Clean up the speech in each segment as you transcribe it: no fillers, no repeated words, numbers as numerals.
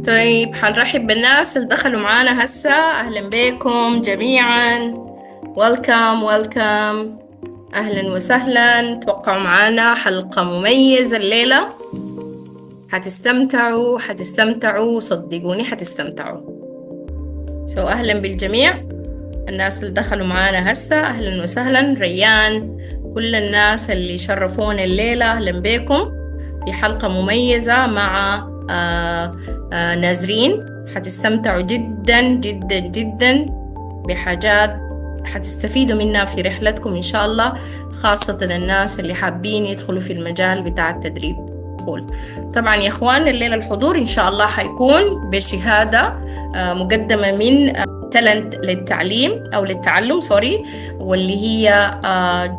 طيب حنرحب بالناس اللي دخلوا معانا هسا. أهلا بكم جميعا. ويلكم. أهلا وسهلا. توقعوا معانا حلقة مميزة الليلة. حتستمتعوا صدقوني حتستمتعوا. أهلا بالجميع الناس اللي دخلوا معانا هسا. أهلا وسهلا ريان، كل الناس اللي شرفونا الليلة أهلا بكم في حلقة مميزة مع نازرين. حتستمتعوا جدا جدا جدا بحاجات حتستفيدوا منها في رحلتكم إن شاء الله، خاصة الناس اللي حابين يدخلوا في المجال بتاع التدريب. طبعا يا اخوان الليلة الحضور إن شاء الله حيكون بشهادة مقدمة من تالنت للتعليم أو للتعلم واللي هي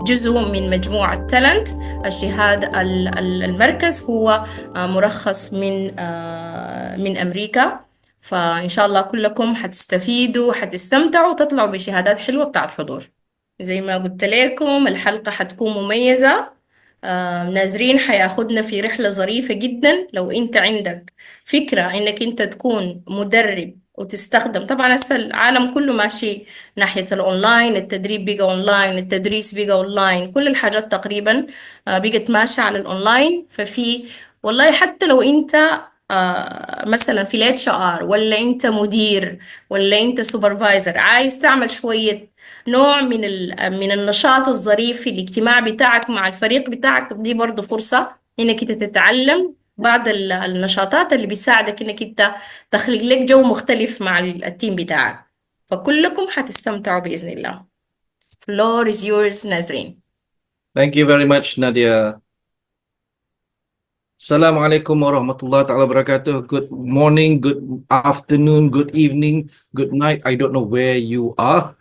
جزء من مجموعة تالنت. الشهادة المركز هو مرخص من أمريكا. فإن شاء الله كلكم حتستفيدوا حتستمتعوا وتطلعوا بشهادات حلوة بتاعت حضور. زي ما قلت لكم الحلقة حتكون مميزة. نازرين حياخدنا في رحلة ظريفة جدا. لو انت عندك فكرة انك انت تكون مدرب وتستخدم، طبعا هسه العالم كله ماشي ناحية الأونلاين، التدريب بقى أونلاين، التدريس بقى أونلاين، كل الحاجات تقريبا بقت ماشية على الأونلاين. ففي والله حتى لو أنت مثلا في الاتش ار، ولا أنت مدير، ولا أنت سوبرفايزر، عايز تعمل شوية نوع من النشاط الظريف في الاجتماع بتاعك مع الفريق بتاعك، دي برضو فرصة إنك أنت تتعلم بعض النشاطات اللي بتساعدك انك انت تخلق لك جو مختلف مع التيم بتاعك. فكلكم حتستمتعوا بإذن الله. Floor is yours نازرين. Thank you very much, Nadia. Assalamualaikum warahmatullahi ta'ala wabarakatuh. Good morning, good afternoon, good evening, good night. I don't know where you are.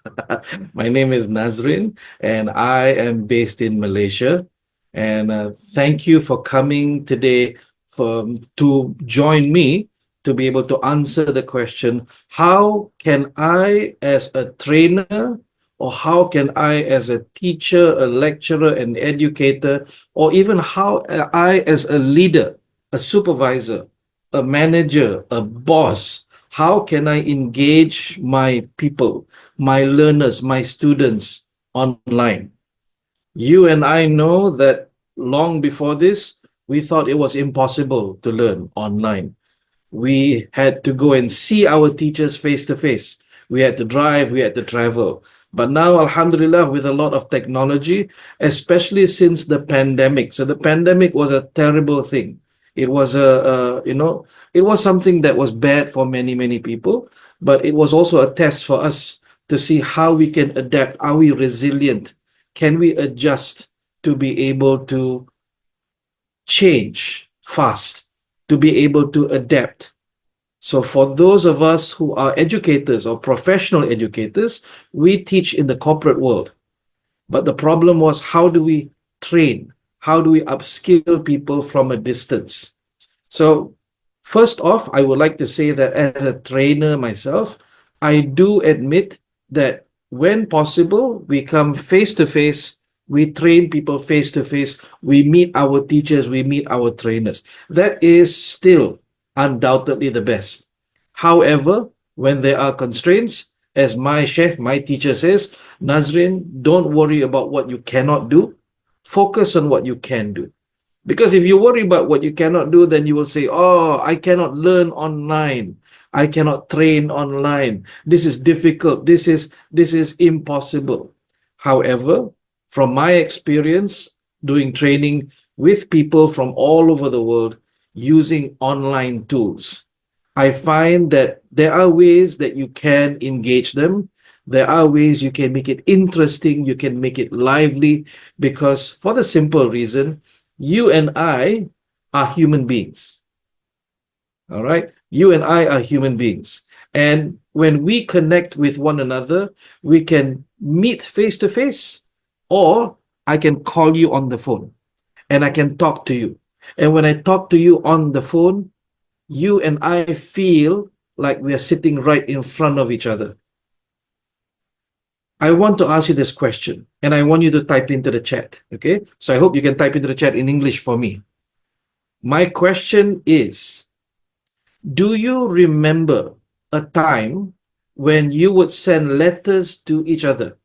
My name is Nazrin and I am based in Malaysia. And thank you for coming today to join me to be able to answer the question, how can I as a trainer, or how can I as a teacher, a lecturer, an educator, or even how I as a leader, a supervisor, a manager, a boss, how can I engage my people, my learners, my students online? You and I know that long before this, we thought it was impossible to learn online. We had to go and see our teachers face to face. We had to drive, we had to travel. But now, alhamdulillah, with a lot of technology, especially since the pandemic. So the pandemic was a terrible thing. It was it was something that was bad for many, many people, but it was also a test for us to see how we can adapt. Are we resilient? Can we adjust to be able to change fast, to be able to adapt? So for those of us who are educators or professional educators, we teach in the corporate world. But the problem was, how do we train? How do we upskill people from a distance? So first off, I would like to say that as a trainer myself, I do admit that when possible, we come face to face, we train people face to face, we meet our teachers, we meet our trainers. That is still undoubtedly the best. However, when there are constraints, as my sheikh, my teacher says, Nazrin, don't worry about what you cannot do. Focus on what you can do. Because if you worry about what you cannot do, then you will say, oh, I cannot learn online. I cannot train online. This is difficult. This is impossible. However, from my experience doing training with people from all over the world using online tools, I find that there are ways that you can engage them. There are ways you can make it interesting, you can make it lively, because for the simple reason, you and I are human beings. All right? You and I are human beings. And when we connect with one another, we can meet face to face, or I can call you on the phone and I can talk to you. And when I talk to you on the phone, you and I feel like we are sitting right in front of each other. I want to ask you this question, and I want you to type into the chat, okay? So I hope you can type into the chat in English for me. My question is, Do you remember a time when you would send letters to each other?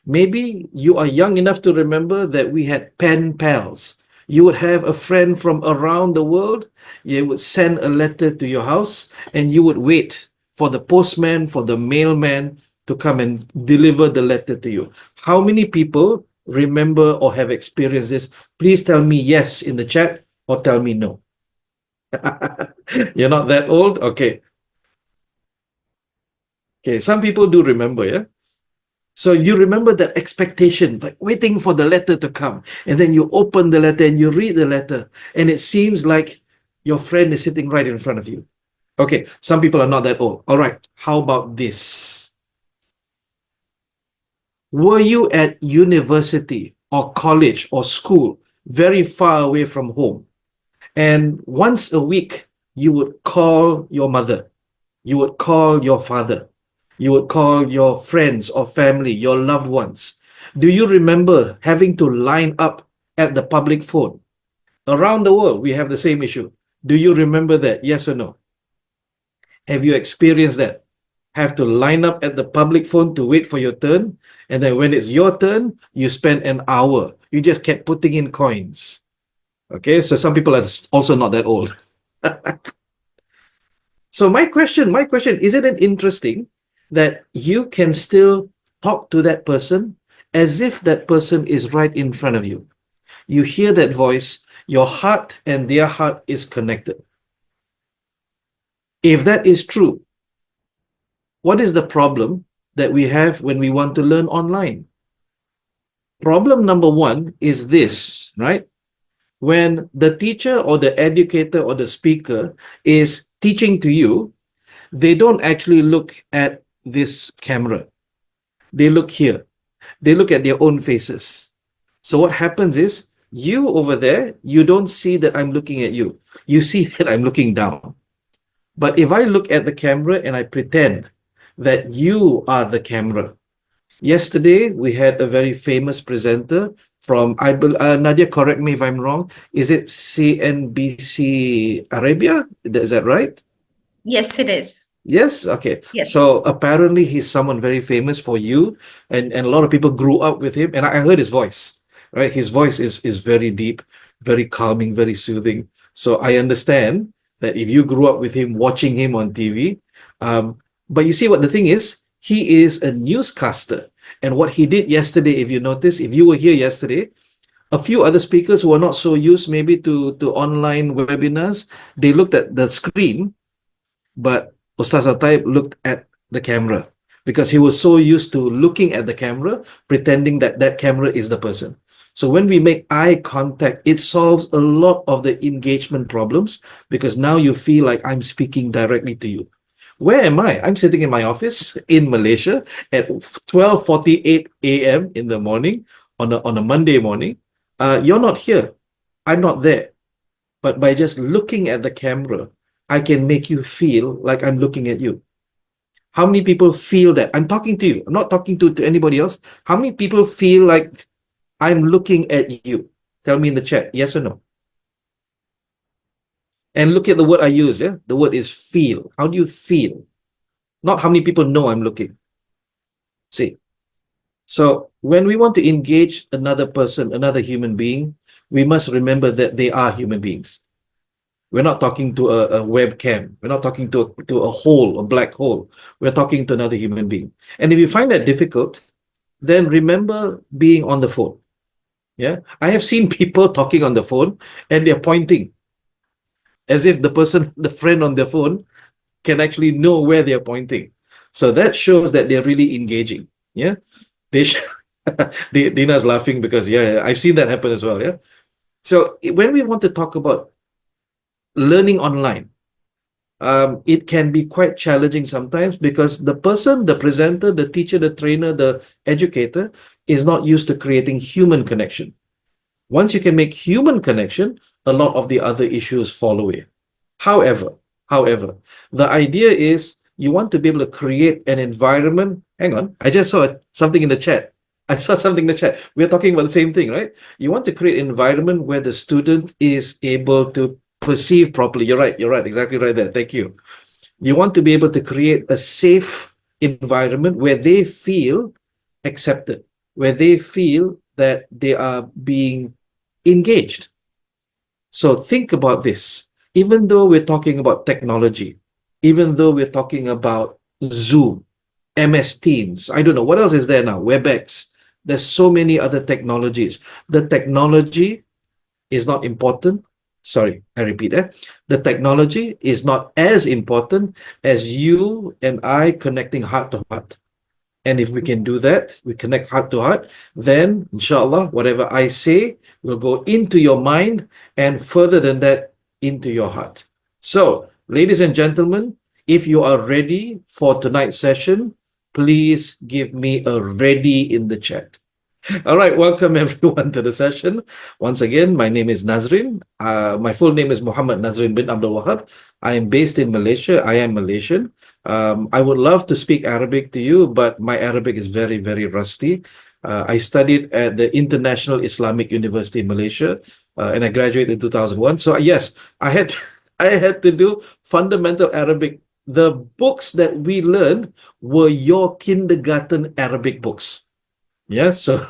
Maybe you are young enough to remember that we had pen pals. You would have a friend from around the world. You would send a letter to your house and you would wait for the postman, for the mailman to come and deliver the letter to you. How many people remember or have experienced this? Please tell me yes in the chat or tell me no. You're not that old? Okay. Okay. Some people do remember, yeah? So you remember that expectation, like waiting for the letter to come. And then you open the letter and you read the letter. And it seems like your friend is sitting right in front of you. Okay, some people are not that old. All right, how about this? Were you at university or college or school very far away from home? And once a week, you would call your mother, you would call your father, you would call your friends or family, your loved ones. Do you remember having to line up at the public phone? Around the world, we have the same issue. Do you remember that? Yes or no? Have you experienced that? Have to line up at the public phone to wait for your turn. And then when it's your turn, you spend an hour. You just kept putting in coins. Okay, so some people are also not that old. So my question, isn't it interesting that you can still talk to that person as if that person is right in front of you? You hear that voice, your heart and their heart is connected. If that is true, what is the problem that we have when we want to learn online? Problem number one is this, right? When the teacher or the educator or the speaker is teaching to you, they don't actually look at this camera. They look here. They look at their own faces. So what happens is, you over there, you don't see that I'm looking at you. You see that I'm looking down. But if I look at the camera and I pretend that you are the camera. Yesterday, we had a very famous presenter from, Nadia, correct me if I'm wrong. Is it CNBC Arabia? Is that right? Yes, it is. Yes, okay. Yes. So apparently he's someone very famous for you, and a lot of people grew up with him. And I heard his voice, right? His voice is very deep, very calming, very soothing. So I understand that if you grew up with him, watching him on TV, but you see what the thing is, he is a newscaster. And what he did yesterday, if you notice, if you were here yesterday, a few other speakers who are not so used maybe to online webinars, they looked at the screen, but Ustaz Ataib looked at the camera because he was so used to looking at the camera, pretending that that camera is the person. So when we make eye contact, it solves a lot of the engagement problems because now you feel like I'm speaking directly to you. Where am I? I'm sitting in my office in Malaysia at 12:48 a.m. in the morning on a Monday morning. You're not here. I'm not there. But by just looking at the camera, I can make you feel like I'm looking at you. How many people feel that? I'm talking to you. I'm not talking to anybody else. How many people feel like I'm looking at you? Tell me in the chat, yes or no? And look at the word I use, yeah? The word is feel. How do you feel? Not how many people know I'm looking. See? So when we want to engage another person, another human being, we must remember that they are human beings. We're not talking to a webcam. We're not talking to a hole, a black hole. We're talking to another human being. And if you find that difficult, then remember being on the phone. Yeah, I have seen people talking on the phone and they're pointing as if the person, the friend on the phone, can actually know where they're pointing. So that shows that they're really engaging. Yeah, they. Dina's laughing because yeah, I've seen that happen as well. Yeah. So when we want to talk about learning online, it can be quite challenging sometimes because the person, the presenter, the teacher, the trainer, the educator is not used to creating human connection. Once you can make human connection, a lot of the other issues fall away. However, the idea is you want to be able to create an environment. Hang on, I just saw something in the chat. I saw something in the chat. We're talking about the same thing, right? You want to create an environment where the student is able to perceive properly. You're right, exactly right there. Thank you. You want to be able to create a safe environment where they feel accepted, where they feel that they are being engaged. So think about this. Even though we're talking about technology, even though we're talking about Zoom, MS Teams, I don't know, what else is there now? WebEx. There's so many other technologies. The technology is not important. Sorry, I repeat that. The technology is not as important as you and I connecting heart to heart. And if we can do that, we connect heart to heart, then inshallah, whatever I say will go into your mind and further than that, into your heart. So, ladies and gentlemen, if you are ready for tonight's session, please give me a ready in the chat. All right, welcome everyone to the session. Once again, my name is Nazrin. My full name is Mohd Nadzrin bin Abdul Wahab. I am based in Malaysia. I am Malaysian. I would love to speak Arabic to you, but my Arabic is very, very rusty. I studied at the International Islamic University in Malaysia, and I graduated in 2001. So yes, I had I had to do fundamental Arabic. The books that we learned were your kindergarten Arabic books. Yeah, so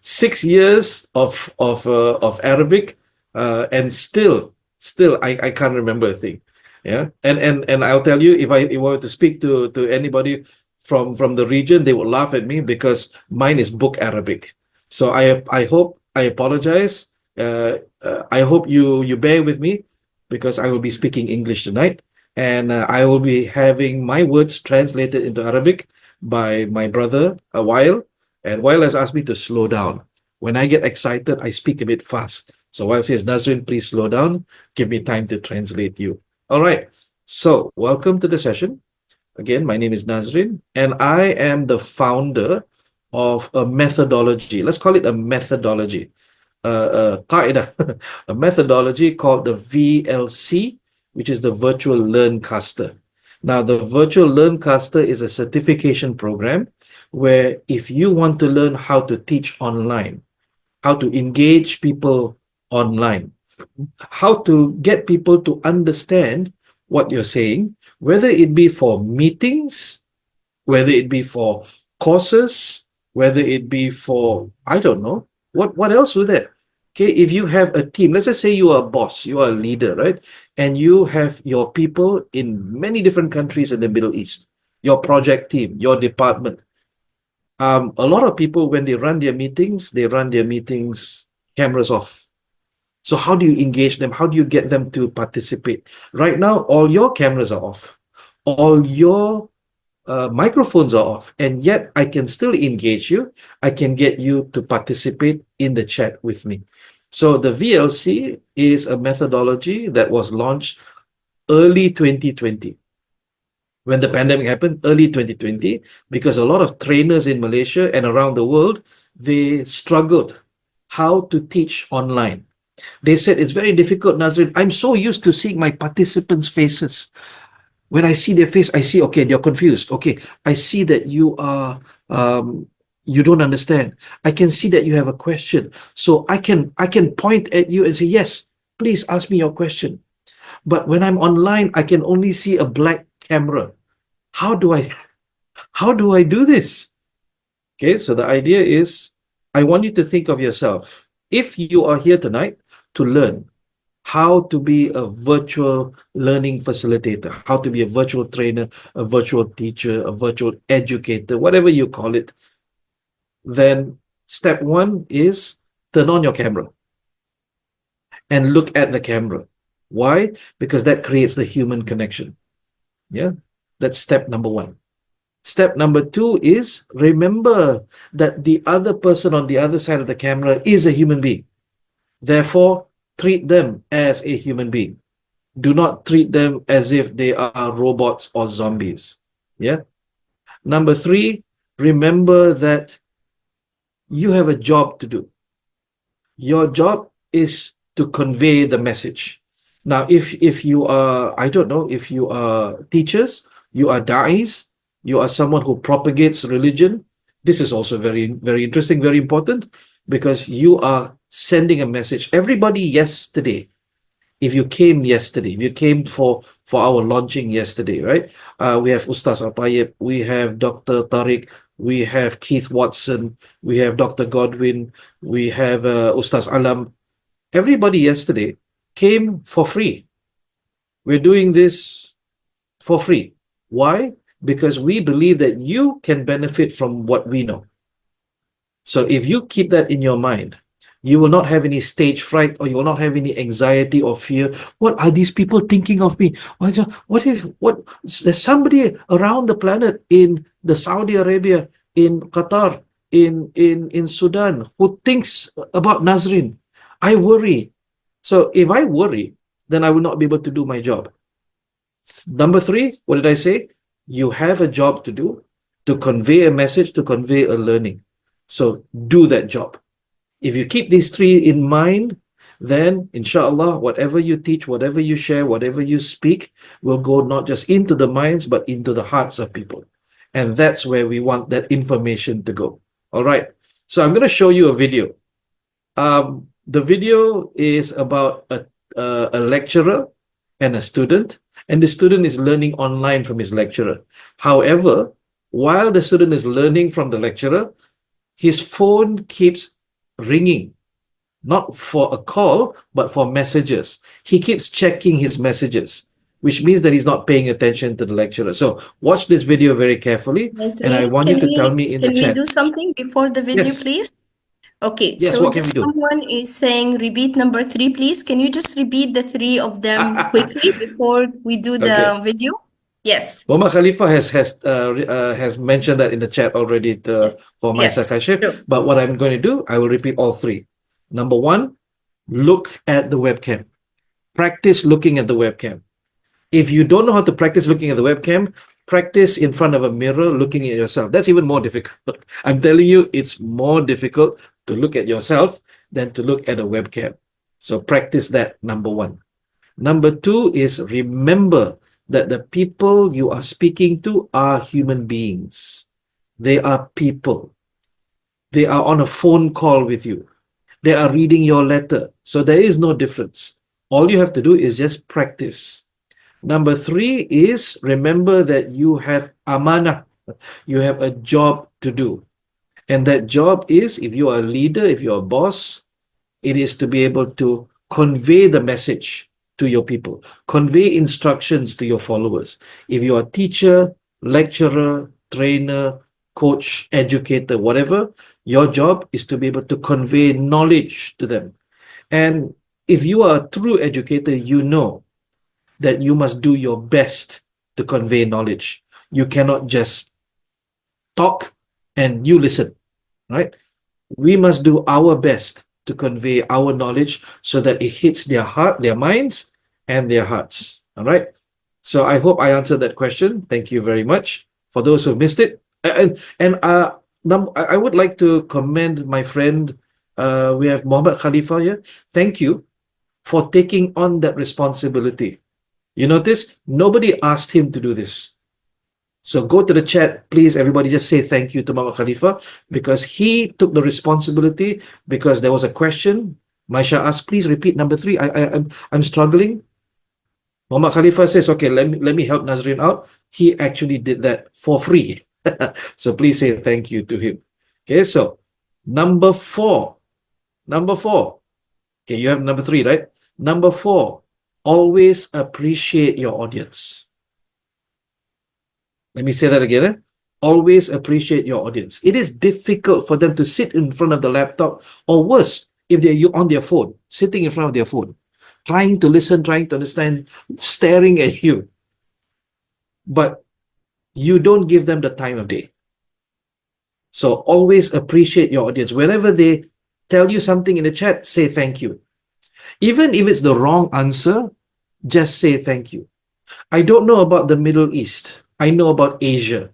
6 years of Arabic, and still I can't remember a thing. Yeah, and I'll tell you, if I were to speak to anybody from the region, they would laugh at me because mine is book Arabic. So I hope I apologize. I hope you bear with me because I will be speaking English tonight, and I will be having my words translated into Arabic by my brother a while. And Wael has asked me to slow down. When I get excited, I speak a bit fast. So Wael says, Nazrin, please slow down. Give me time to translate you. All right. So welcome to the session. Again, my name is Nazrin, and I am the founder of a methodology. Let's call it a methodology. A methodology called the VLC, which is the Virtual LearnCaster. Now, the Virtual LearnCaster is a certification program where if you want to learn how to teach online, how to engage people online, how to get people to understand what you're saying, whether it be for meetings, whether it be for courses, whether it be for, I don't know, what else was there? Okay, if you have a team, let's just say you are a boss, you are a leader, right? And you have your people in many different countries in the Middle East, your project team, your department. A lot of people, when they run their meetings, cameras off. So how do you engage them? How do you get them to participate? Right now, all your cameras are off. All your microphones are off, and yet I can still engage you. I can get you to participate in the chat with me. So the VLC is a methodology that was launched early 2020. When the pandemic happened, early 2020, because a lot of trainers in Malaysia and around the world, they struggled how to teach online. They said, it's very difficult, Nazrin. I'm so used to seeing my participants' faces. When I see their face, I see, okay, they're confused. Okay, I see that you are, you don't understand. I can see that you have a question. So I can point at you and say, yes, please ask me your question. But when I'm online, I can only see a black camera. How do I do this? Okay, so the idea is, I want you to think of yourself. If you are here tonight to learn how to be a virtual learning facilitator, how to be a virtual trainer, a virtual teacher, a virtual educator, whatever you call it, then step one is turn on your camera and look at the camera. Why? Because that creates the human connection. Yeah, that's step number one. Step number two is remember that the other person on the other side of the camera is a human being. Therefore, treat them as a human being. Do not treat them as if they are robots or zombies. Yeah. Number three, remember that you have a job to do. Your job is to convey the message. Now, if you are, I don't know, if you are teachers, you are da'is, you are someone who propagates religion, this is also very, very interesting, very important, because you are sending a message. Everybody yesterday if you came yesterday, if you came for our launching yesterday, right? We have Ustaz Atayib, we have Dr. Tariq, we have Keith Watson, we have Dr. Godwin, we have Ustaz Alam. Everybody yesterday came for free. We're doing this for free. Why? Because we believe that you can benefit from what we know. So if you keep that in your mind, you will not have any stage fright, or you will not have any anxiety or fear. What are these people thinking of me? What there's somebody around the planet, in the Saudi Arabia, in Qatar, in Sudan, who thinks about Nazrin. I worry. So if I worry, then I will not be able to do my job. Number three, what did I say? You have a job to do, to convey a message, to convey a learning. So do that job. If you keep these three in mind, then inshallah, whatever you teach, whatever you share, whatever you speak will go not just into the minds, but into the hearts of people. And that's where we want that information to go. All right. So I'm going to show you a video. The video is about a lecturer and a student, and the student is learning online from his lecturer. However, while the student is learning from the lecturer, his phone keeps ringing, not for a call, but for messages. He keeps checking his messages, which means that he's not paying attention to the lecturer. So watch this video very carefully, and I Nazreen, want you to tell me in the can we chat. do something before the video, Yes, please? Okay, yes, so what can we just do? someone is saying repeat number three, please. Can you just repeat the three of them quickly before we do Okay. the video? Yes, Muhammad Khalifa has mentioned that in the chat already yes, for my yes. Kashif. Sure. But what I'm going to do, I will repeat all three. Number one, look at the webcam. Practice looking at the webcam. If you don't know how to practice looking at the webcam, practice in front of a mirror looking at yourself. That's even more difficult. I'm telling you, it's more difficult to look at yourself than to look at a webcam. So practice that, number one. Number two is remember that the people you are speaking to are human beings. They are people. They are on a phone call with you. They are reading your letter. So there is no difference. All you have to do is just practice. Number three is remember that you have amanah. You have a job to do. And that job is, if you are a leader, if you're a boss, it is to be able to convey the message to your people, convey instructions to your followers. If you're a teacher, lecturer, trainer, coach, educator, whatever, your job is to be able to convey knowledge to them. And if you are a true educator, you know that you must do your best to convey knowledge. You cannot just talk and you listen, right? We must do our best to convey our knowledge so that it hits their heart, their minds, and their hearts. All right. So I hope I answered that question. Thank you very much. For those who missed it, I would like to commend my friend. We have Muhammad Khalifa here. Thank you for taking on that responsibility. You notice nobody asked him to do this. So go to the chat, please. Everybody just say thank you to Muhammad Khalifa because he took the responsibility because there was a question. Maisha asked, please repeat number three. I'm struggling. Muhammad Khalifa says, okay, let me help Nazrin out. He actually did that for free. So please say thank you to him. Okay, so number four. Number four. Okay, you have number three, right? Number four, always appreciate your audience. Let me say that again. Always appreciate your audience. It is difficult for them to sit in front of the laptop, or worse, if they're on their phone, sitting in front of their phone, trying to listen, trying to understand, staring at you. But you don't give them the time of day. So always appreciate your audience. Whenever they tell you something in the chat, say thank you. Even if it's the wrong answer, just say thank you. I don't know about the Middle East. I know about Asia.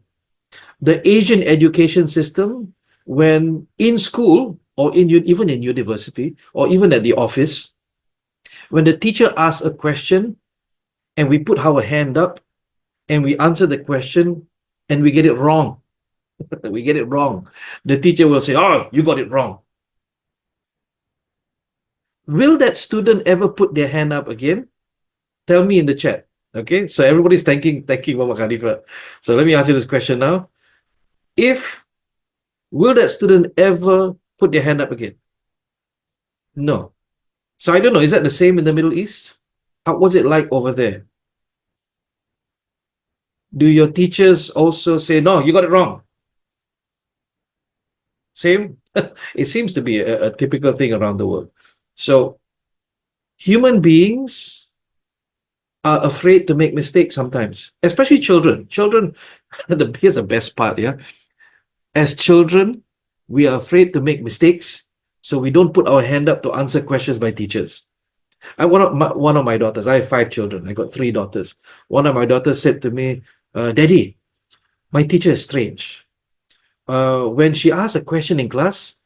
The Asian education system, when in school or even in university or even at the office, when the teacher asks a question and we put our hand up and we answer the question and we get it wrong, we get it wrong, the teacher will say, oh, you got it wrong. Will that student ever put their hand up again? Tell me in the chat. Okay, so everybody's thanking Mama Khalifa. So let me ask you this question now. Will that student ever put their hand up again? No. So I don't know, is that the same in the Middle East? How was it like over there? Do your teachers also say, no, you got it wrong? Same? It seems to be a typical thing around the world. So human beings are afraid to make mistakes sometimes, especially children. Children, here's the best part, yeah? As children, we are afraid to make mistakes, so we don't put our hand up to answer questions by teachers. One of my daughters, I have 5 children. I got 3 daughters. One of my daughters said to me, Daddy, my teacher is strange. When she asks a question in class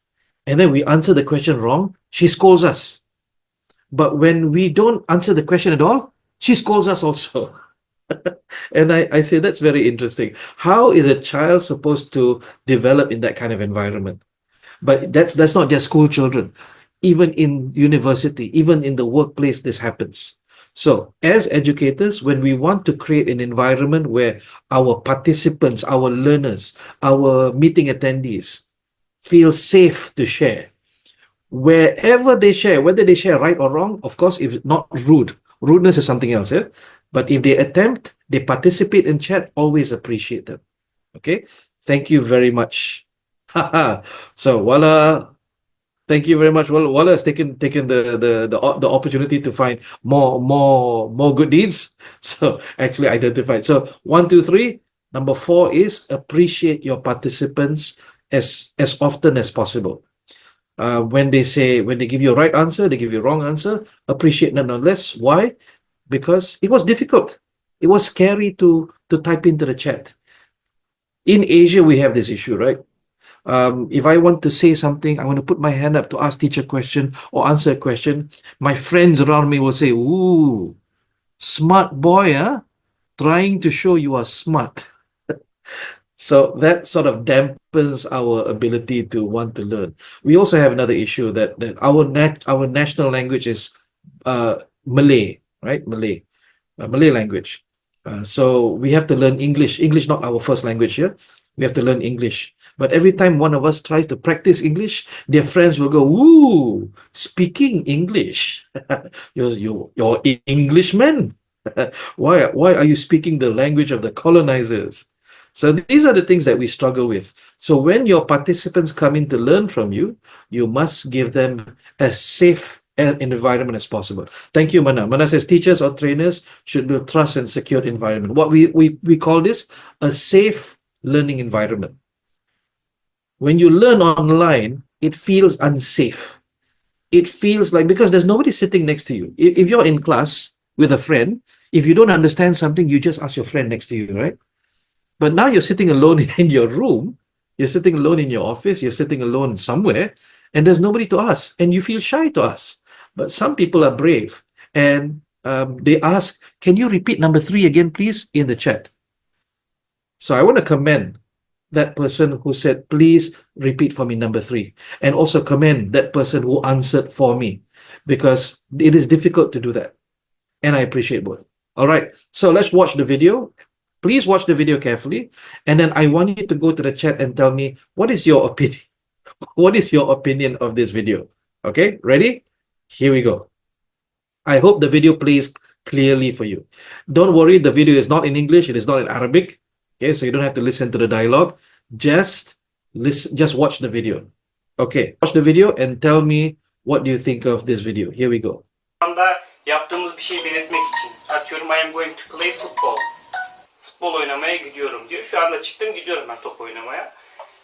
and then we answer the question wrong, she scolds us. But when we don't answer the question at all, she scolds us also. And I say that's very interesting. How is a child supposed to develop in that kind of environment? But that's not just school children. Even in university, even in the workplace, this happens. So as educators, when we want to create an environment where our participants, our learners, our meeting attendees feel safe to share, wherever they share, whether they share right or wrong, of course, if not rude, rudeness is something else, yeah? But if they attempt, they participate in chat, always appreciate them. Okay, thank you very much. So Wala, thank you very much. Well, Wala has taken the opportunity to find more good deeds. So actually identified. So 1, 2, 3. Number 4 is appreciate your participants as often as possible. When they give you a right answer, they give you a wrong answer, appreciate nonetheless. Why? Because it was difficult. It was scary to type into the chat. In Asia, we have this issue, right? If I want to say something, I want to put my hand up to ask teacher a question or answer a question, my friends around me will say, ooh, smart boy, huh? Trying to show you are smart. So that sort of dampens our ability to want to learn. We also have another issue that our national language is Malay, right? Malay language. So we have to learn English. English not our first language here. We have to learn English. But every time one of us tries to practice English, their friends will go, "Ooh, speaking English, you're Englishman. Why are you speaking the language of the colonizers?" So these are the things that we struggle with. So when your participants come in to learn from you, you must give them as safe an environment as possible. Thank you, Mana. Mana says teachers or trainers should build trust and secure environment. What we call this a safe learning environment. When you learn online, it feels unsafe. It feels like, because there's nobody sitting next to you. If you're in class with a friend, if you don't understand something, you just ask your friend next to you, right? But now you're sitting alone in your room, you're sitting alone in your office, you're sitting alone somewhere, and there's nobody to ask, and you feel shy to ask. But some people are brave, and they ask, can you repeat number 3 again, please, in the chat? So I want to commend that person who said, please repeat for me number 3, and also commend that person who answered for me, because it is difficult to do that, and I appreciate both. All right, so let's watch the video. Please watch the video carefully, and then I want you to go to the chat and tell me what is your opinion. What is your opinion of this video? Okay, ready? Here we go. I hope the video plays clearly for you. Don't worry, the video is not in English, it is not in Arabic. Okay, so you don't have to listen to the dialogue. Just listen, just watch the video. Okay, watch the video and tell me what do you think of this video. Here we go. Yaptığımız bir şey belirtmek için. Atıyorum, I am going to play football. Futbol oynamaya gidiyorum diyor. Şu anda çıktım, gidiyorum ben top oynamaya.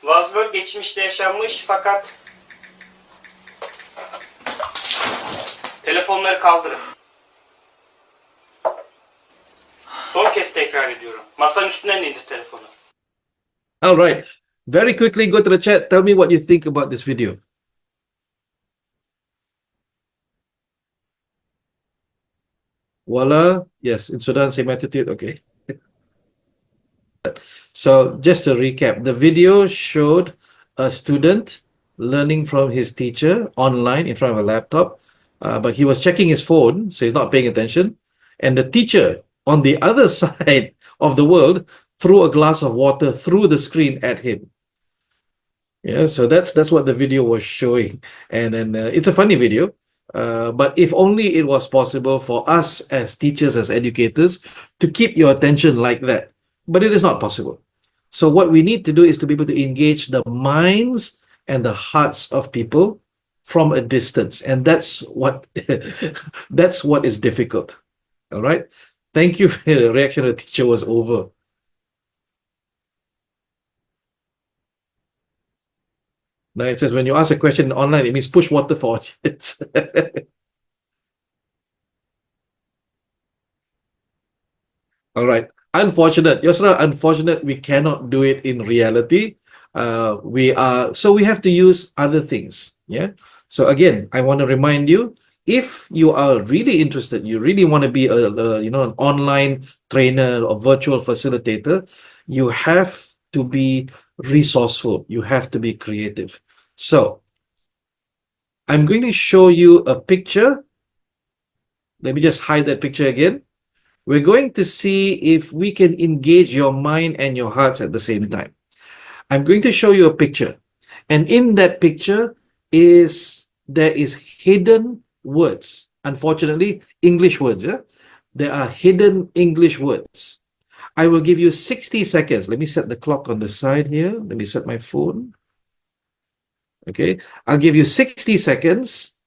Was geçmişte yaşanmış fakat telefonları kaldırın. Son kez tekrar ediyorum. Masanın üstünden indir telefonu. All right. Very quickly go to the chat. Tell me what you think about this video. Voila. Yes, in Sudan, same attitude. Okay. So just to recap, the video showed a student learning from his teacher online in front of a laptop. but he was checking his phone, so he's not paying attention. And the teacher on the other side of the world threw a glass of water through the screen at him. Yeah, so that's what the video was showing, and then it's a funny video. But if only it was possible for us as teachers, as educators, to keep your attention like that. But it is not possible. So what we need to do is to be able to engage the minds and the hearts of people from a distance, and that's what that's what is difficult. All right. Thank you. The reaction of the teacher was over. Now it says when you ask a question online, it means push water for audience. All right. Unfortunate. Yusra, unfortunate we cannot do it in reality. We have to use other things. Yeah. So again, I want to remind you, if you are really interested, you really want to be an online trainer or virtual facilitator, you have to be resourceful. You have to be creative. So I'm going to show you a picture. Let me just hide that picture again. We're going to see if we can engage your mind and your hearts at the same time. I'm going to show you a picture. And in that picture there is hidden words. Unfortunately, English words. Yeah? There are hidden English words. I will give you 60 seconds. Let me set the clock on the side here. Let me set my phone. Okay. I'll give you 60 seconds.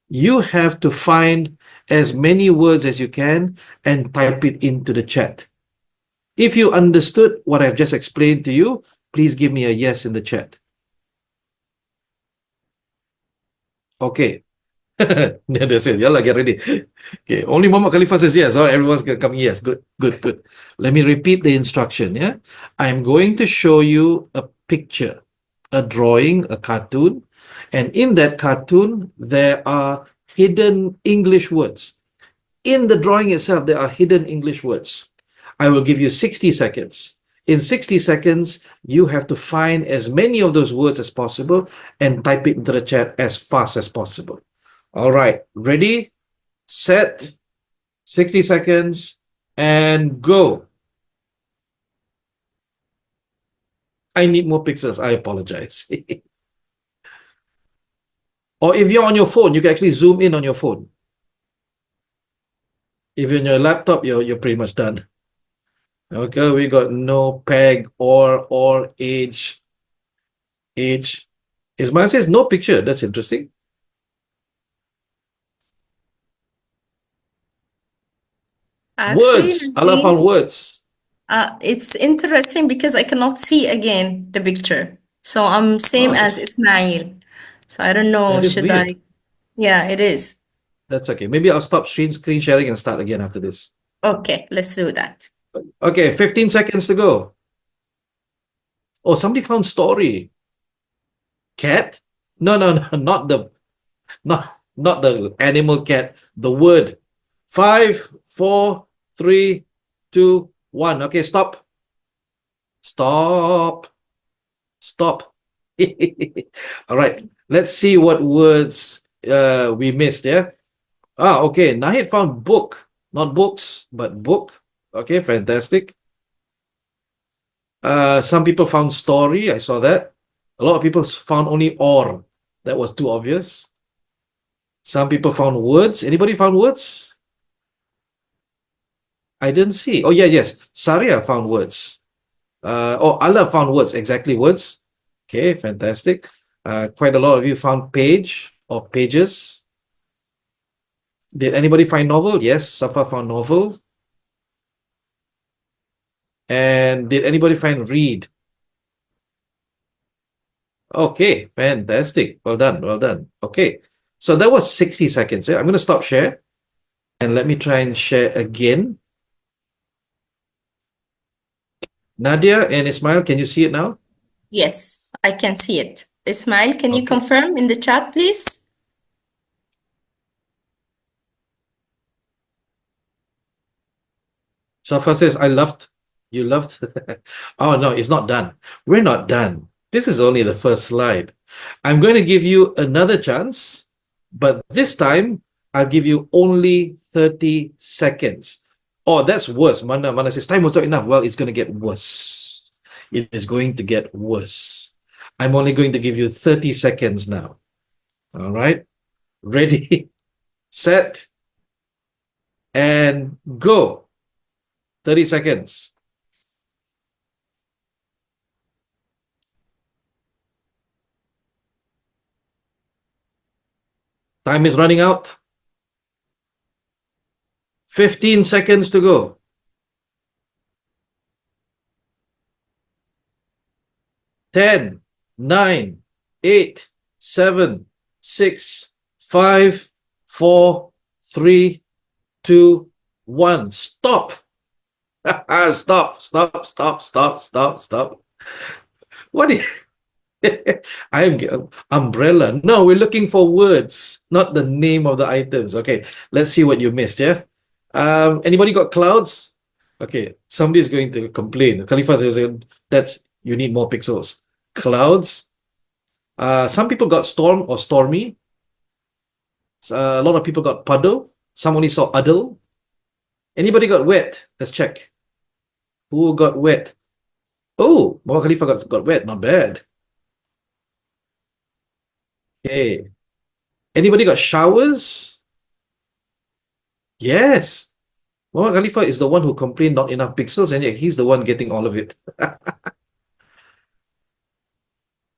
You have to find as many words as you can and type it into the chat. If you understood what I've just explained to you, please give me a yes in the chat. Okay. That's it. Yalla, get ready. Okay. Only Muhammad Khalifa says yes. All right, everyone's gonna come yes. Good, good, good. Let me repeat the instruction. Yeah. I'm going to show you a picture, a drawing, a cartoon. And in that cartoon, there are hidden English words. In the drawing itself, there are hidden English words. I will give you 60 seconds. In 60 seconds, you have to find as many of those words as possible and type it into the chat as fast as possible. All right, ready, set, 60 seconds, and go. I need more pixels. I apologize. Or if you're on your phone, you can actually zoom in on your phone. If you're on your laptop, you're pretty much done. Okay, we got no, peg, or, age. Ismail says no picture. That's interesting. Actually, Words. Allah found words. it's interesting because I cannot see again the picture. So I'm same as Ismail. So I don't know, That is should weird. I? Yeah, it is. That's okay. Maybe I'll stop screen sharing and start again after this. Okay, let's do that. Okay, 15 seconds to go. Oh, somebody found story. Cat? No, not the animal cat. The word. 5, 4, 3, 2, 1. Okay, stop. Stop. All right. Let's see what words we missed. Yeah. Okay. Nahid found book, not books, but book. Okay, fantastic. Some people found story. I saw that. A lot of people found only or. That was too obvious. Some people found words. Anybody found words? I didn't see. Oh, yeah, yes. Saria found words. Allah found words. Exactly, words. Okay, fantastic. Quite a lot of you found page or pages. Did anybody find novel? Yes, Safa found novel. And did anybody find read? Okay, fantastic. Well done, well done. Okay, so that was 60 seconds. I'm going to stop share and let me try and share again. Nadia and Ismail, can you see it now? Yes, I can see it. Ismail, can you Okay. confirm in the chat, please? Safa says, I loved. You loved? Oh, no, it's not done. We're not done. This is only the first slide. I'm going to give you another chance, but this time I'll give you only 30 seconds. Oh, that's worse. Mana says time was not enough. Well, it's going to get worse. It is going to get worse. I'm only going to give you 30 seconds now. All right. Ready, set, and go. 30 seconds. Time is running out. 15 seconds to go. 10, 9, 8, 7, 6, 5, 4, 3, 2, 1. Stop. Stop. What do you... I'm umbrella. No, we're looking for words, not the name of the items. Okay, let's see what you missed. Yeah. Anybody got clouds? Okay, somebody's going to complain. Khalifa says that you need more pixels. Clouds. Some people got storm or stormy. A lot of people got puddle. Some only saw uddle. Anybody got wet? Let's check. Who got wet? Oh, Muhammad Khalifa got wet. Not bad. Okay. Anybody got showers? Yes. Muhammad Khalifa is the one who complained not enough pixels, and yet he's the one getting all of it.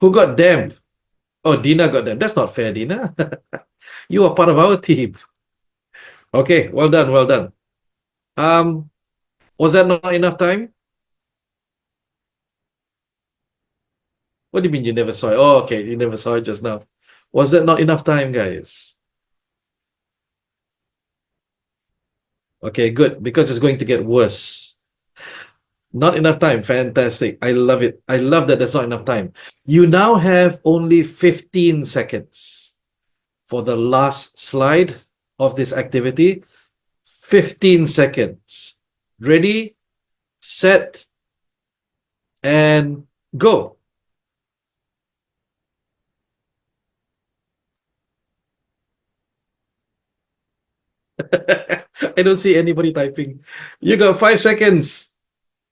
Who got damp? Oh, Dina got damp. That's not fair, Dina. You are part of our team. Okay, well done, well done. Was that not enough time? What do you mean you never saw it? Oh, okay, you never saw it just now. Was that not enough time, guys? Okay, good, because it's going to get worse. Not enough time. Fantastic. I love it. I love that there's not enough time. You now have only 15 seconds for the last slide of this activity. 15 seconds. Ready, set, and go. I don't see anybody typing. You got 5 seconds.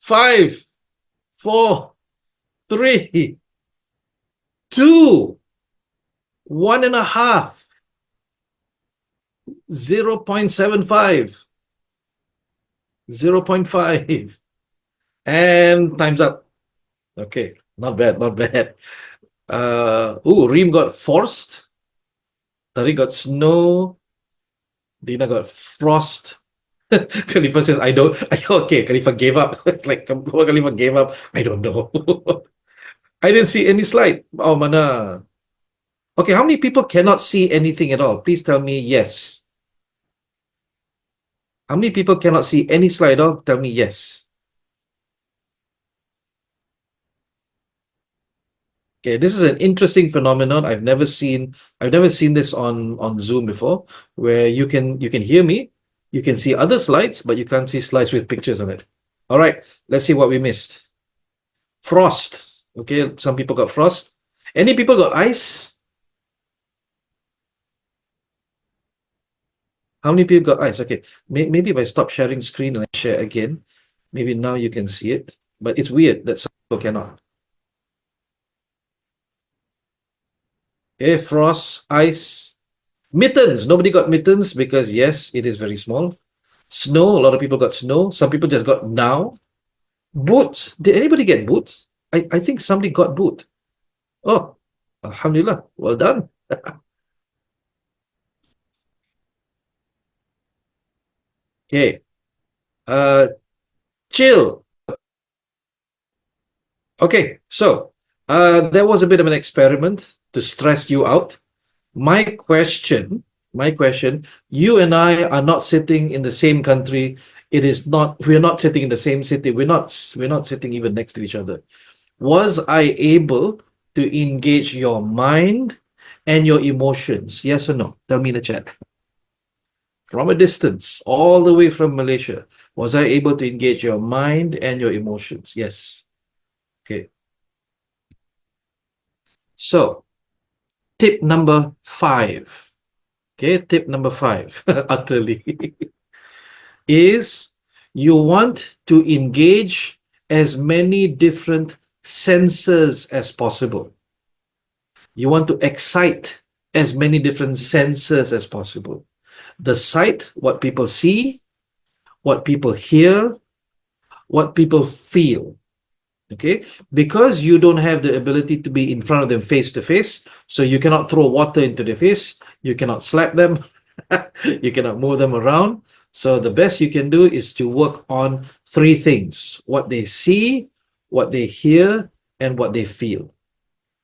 5, 4, 3, 2, 1.5, 0.75, 0.5, and time's up. Okay, not bad, not bad. Reem got forced. Tariq got snow. Dina got frost. Khalifa says, okay, Khalifa gave up. It's like, Khalifa gave up. I don't know. I didn't see any slide. Oh, mana. Okay, how many people cannot see anything at all? Please tell me yes. How many people cannot see any slide at all? Tell me yes. Okay, this is an interesting phenomenon. I've never seen this on Zoom before, where you can hear me, you can see other slides, but you can't see slides with pictures on it. All right, let's see what we missed. Frost. Okay, some people got frost. Any people got ice? How many people got ice? Okay, maybe if I stop sharing screen and I share again, maybe now you can see it. But it's weird that some people cannot. Okay, frost, ice, mittens. Nobody got mittens because yes, it is very small. Snow, a lot of people got snow. Some people just got now. Boots. Did anybody get boots? I think somebody got boot. Oh, Alhamdulillah. Well done. Okay. Chill. Okay, so there was a bit of an experiment to stress you out. My question, you and I are not sitting in the same country. We're not sitting in the same city. We're not sitting even next to each other. Was I able to engage your mind and your emotions? Yes or no? Tell me in the chat. From a distance, all the way from Malaysia, was I able to engage your mind and your emotions? Yes. Okay. So, tip number 5. Okay, tip number 5, utterly, is you want to engage as many different senses as possible. You want to excite as many different senses as possible. The sight, what people see, what people hear, what people feel. Okay, because you don't have the ability to be in front of them face to face, so you cannot throw water into their face, you cannot slap them, you cannot move them around. So the best you can do is to work on 3 things: what they see, what they hear, and what they feel.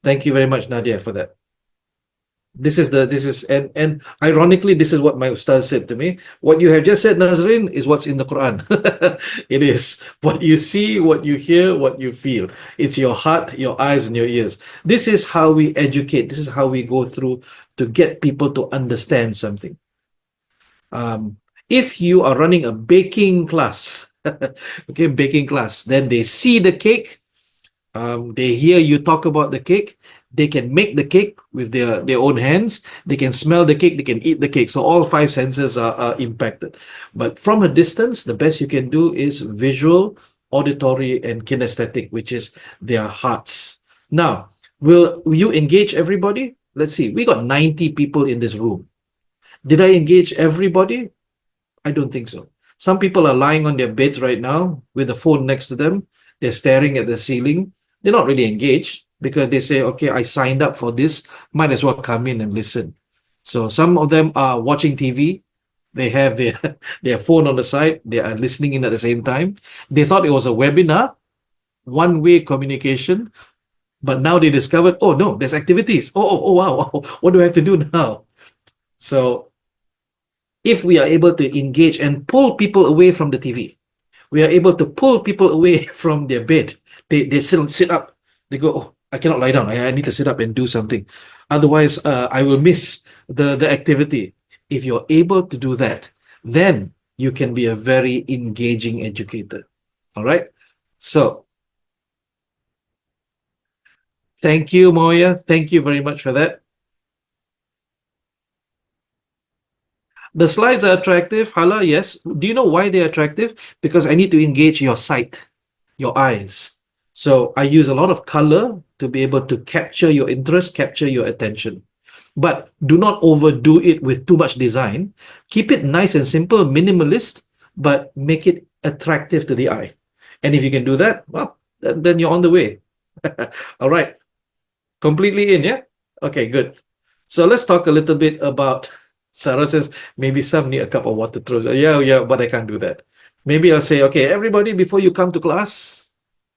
Thank you very much, Nadia, for that. This is and ironically, this is what my ustaz said to me. What you have just said, Nazrin, is what's in the Quran. It is what you see, what you hear, what you feel. It's your heart, your eyes, and your ears. This is how we educate. This is how we go through to get people to understand something. If you are running a baking class, okay, baking class, then they see the cake, they hear you talk about the cake, they can make the cake with their own hands, they can smell the cake, they can eat the cake. So all 5 senses are impacted. But from a distance, the best you can do is visual, auditory, and kinesthetic, which is their hearts. Now, will you engage everybody? Let's see, we got 90 people in this room. Did I engage everybody? I don't think so. Some people are lying on their beds right now with the phone next to them. They're staring at the ceiling. They're not really engaged because they say, okay, I signed up for this. Might as well come in and listen. So some of them are watching TV. They have their phone on the side. They are listening in at the same time. They thought it was a webinar, one-way communication. But now they discovered, oh no, there's activities. Oh, wow. What do I have to do now? So if we are able to engage and pull people away from the TV, we are able to pull people away from their bed. They sit up. They go, oh, I cannot lie down. I need to sit up and do something. Otherwise, I will miss the activity. If you're able to do that, then you can be a very engaging educator. All right? So, thank you, Moya. Thank you very much for that. The slides are attractive, Hala, yes. Do you know why they're attractive? Because I need to engage your sight, your eyes. So I use a lot of color to be able to capture your interest, capture your attention. But do not overdo it with too much design. Keep it nice and simple, minimalist, but make it attractive to the eye. And if you can do that, well, then you're on the way. All right. Completely in, yeah? Okay, good. So let's talk a little bit about, Sarah says, maybe some need a cup of water throws. Yeah, but I can't do that. Maybe I'll say, okay, everybody, before you come to class,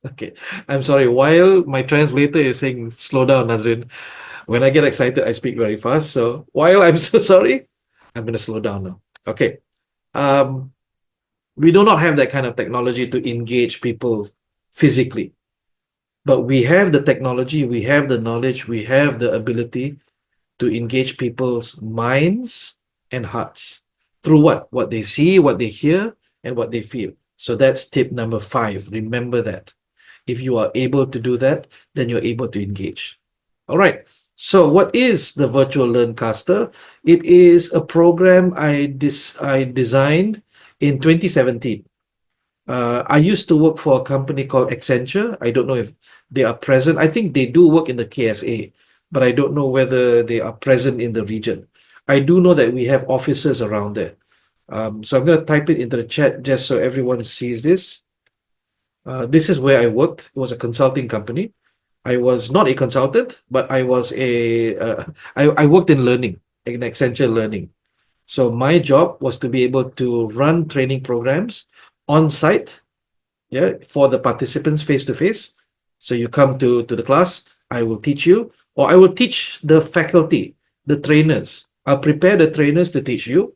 okay, I'm sorry, while my translator is saying, slow down, Nazrin. When I get excited, I speak very fast. So while I'm so sorry, I'm going to slow down now. Okay. We do not have that kind of technology to engage people physically. But we have the technology, we have the knowledge, we have the ability to engage people's minds and hearts through what they see, what they hear, and what they feel. So that's tip number 5. Remember that. If you are able to do that, then you're able to engage. All right. So what is the Virtual LearnCaster? It is a program I designed in 2017. I used to work for a company called Accenture. I don't know if they are present. I think they do work in the KSA, but I don't know whether they are present in the region. I do know that we have offices around there. So I'm going to type it into the chat just so everyone sees this. This is where I worked. It was a consulting company. I was not a consultant, but I was I worked in learning, in Accenture Learning. So my job was to be able to run training programs on site, yeah, for the participants face to face. So you come to the class, I will teach you, or I will teach the faculty, the trainers. I'll prepare the trainers to teach you,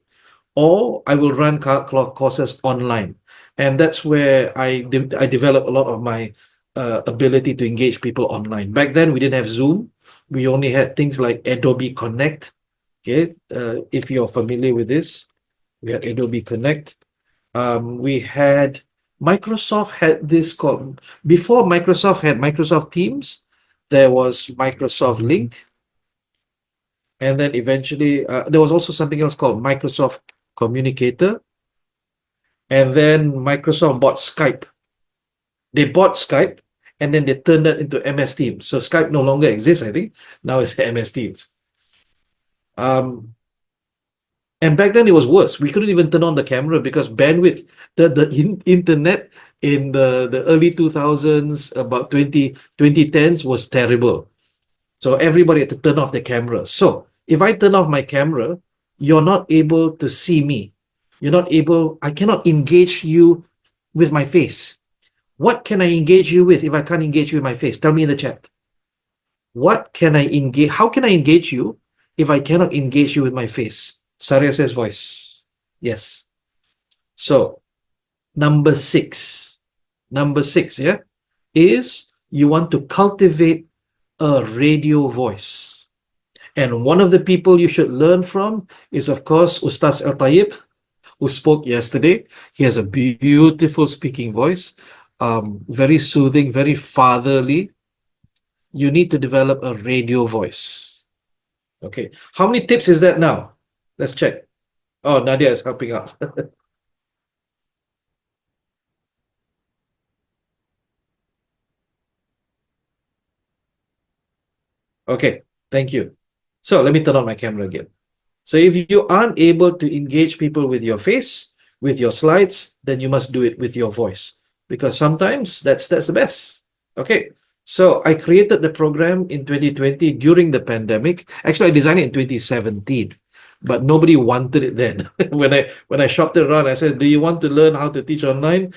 or I will run courses online. And that's where I develop a lot of my ability to engage people online. Back then, we didn't have Zoom. We only had things like Adobe Connect. Okay, if you're familiar with this, we had Adobe Connect. We had Microsoft had this called, before Microsoft had Microsoft Teams, there was Microsoft Link. And then eventually, there was also something else called Microsoft Communicator. And then Microsoft bought Skype. They bought Skype and then they turned that into MS Teams. So Skype no longer exists, I think. Now it's MS Teams. And back then it was worse. We couldn't even turn on the camera because bandwidth, the internet in the early 2000s, about 2010s was terrible. So everybody had to turn off their camera. So if I turn off my camera, you're not able to see me. I cannot engage you with my face. What can I engage you with if I can't engage you with my face? Tell me in the chat. How can I engage you if I cannot engage you with my face? Saria says voice. Yes. So number six, yeah, is you want to cultivate a radio voice. And one of the people you should learn from is, of course, Ustaz El Tayyib, who spoke yesterday. He has a beautiful speaking voice, very soothing, very fatherly. You need to develop a radio voice. Okay. How many tips is that now? Let's check. Oh, Nadia is helping out. Okay, thank you. So let me turn on my camera again. So if you aren't able to engage people with your face, with your slides, then you must do it with your voice, because sometimes that's the best. Okay. So I created the program in 2020 during the pandemic. Actually, I designed it in 2017, but nobody wanted it then. when I shopped it around, I said, "Do you want to learn how to teach online?"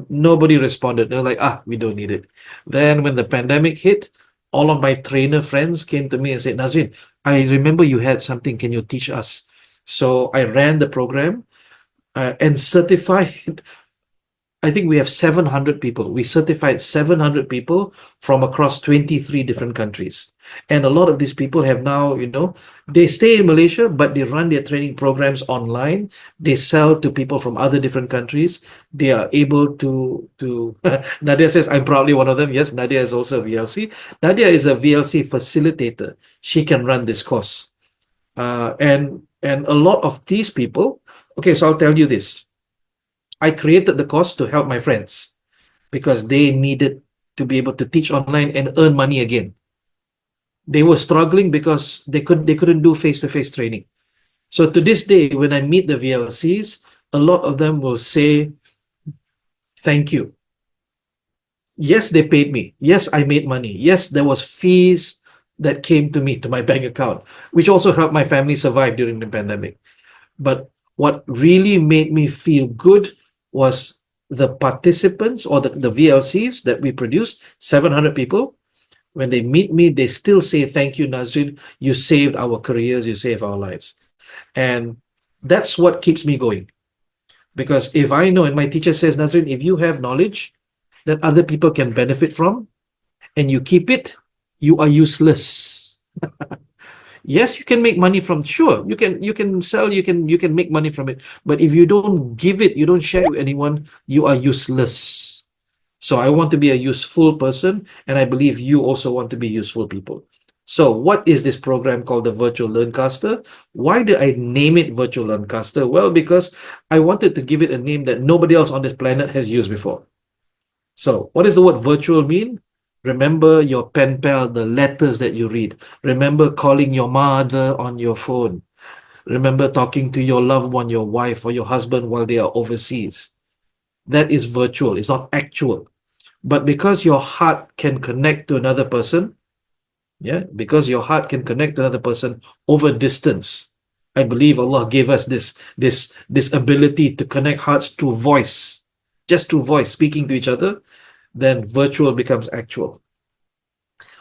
Nobody responded. They're like, "We don't need it." Then when the pandemic hit, all of my trainer friends came to me and said, "Nazrin, I remember you had something. Can you teach us?" So I ran the program and certified. I think we have 700 people. We certified 700 people from across 23 different countries. And a lot of these people have now, they stay in Malaysia, but they run their training programs online. They sell to people from other different countries. They are able to Nadia says, I'm probably one of them. Yes, Nadia is also a VLC. Nadia is a VLC facilitator. She can run this course. And a lot of these people, okay, so I'll tell you this. I created the course to help my friends because they needed to be able to teach online and earn money again. They were struggling because they couldn't do face-to-face training. So to this day, when I meet the VLCs, a lot of them will say, "Thank you. Yes, they paid me. Yes, I made money. Yes, there was fees that came to me, to my bank account, which also helped my family survive during the pandemic. But what really made me feel good was the participants, or the VLCs that we produced, 700 people. When they meet me, they still say, "Thank you, Nazrin. You saved our careers. You saved our lives." And that's what keeps me going. Because if I know, and my teacher says, "Nazrin, if you have knowledge that other people can benefit from and you keep it, you are useless." Yes, you can make money from, sure, you can sell, you can make money from it, but if you don't give it, you don't share it with anyone, you are useless. So I want to be a useful person, and I believe you also want to be useful people. So what is this program called the Virtual LearnCaster? Why did I name it Virtual LearnCaster? Well, because I wanted to give it a name that nobody else on this planet has used before. So what does the word virtual mean? Remember your pen pal, the letters that you read. Remember calling your mother on your phone. Remember talking to your loved one, your wife or your husband while they are overseas. That is virtual. It's not actual. But because your heart can connect to another person, because your heart can connect to another person over distance, I believe Allah gave us this ability to connect hearts through voice, just through voice, speaking to each other. Then virtual becomes actual.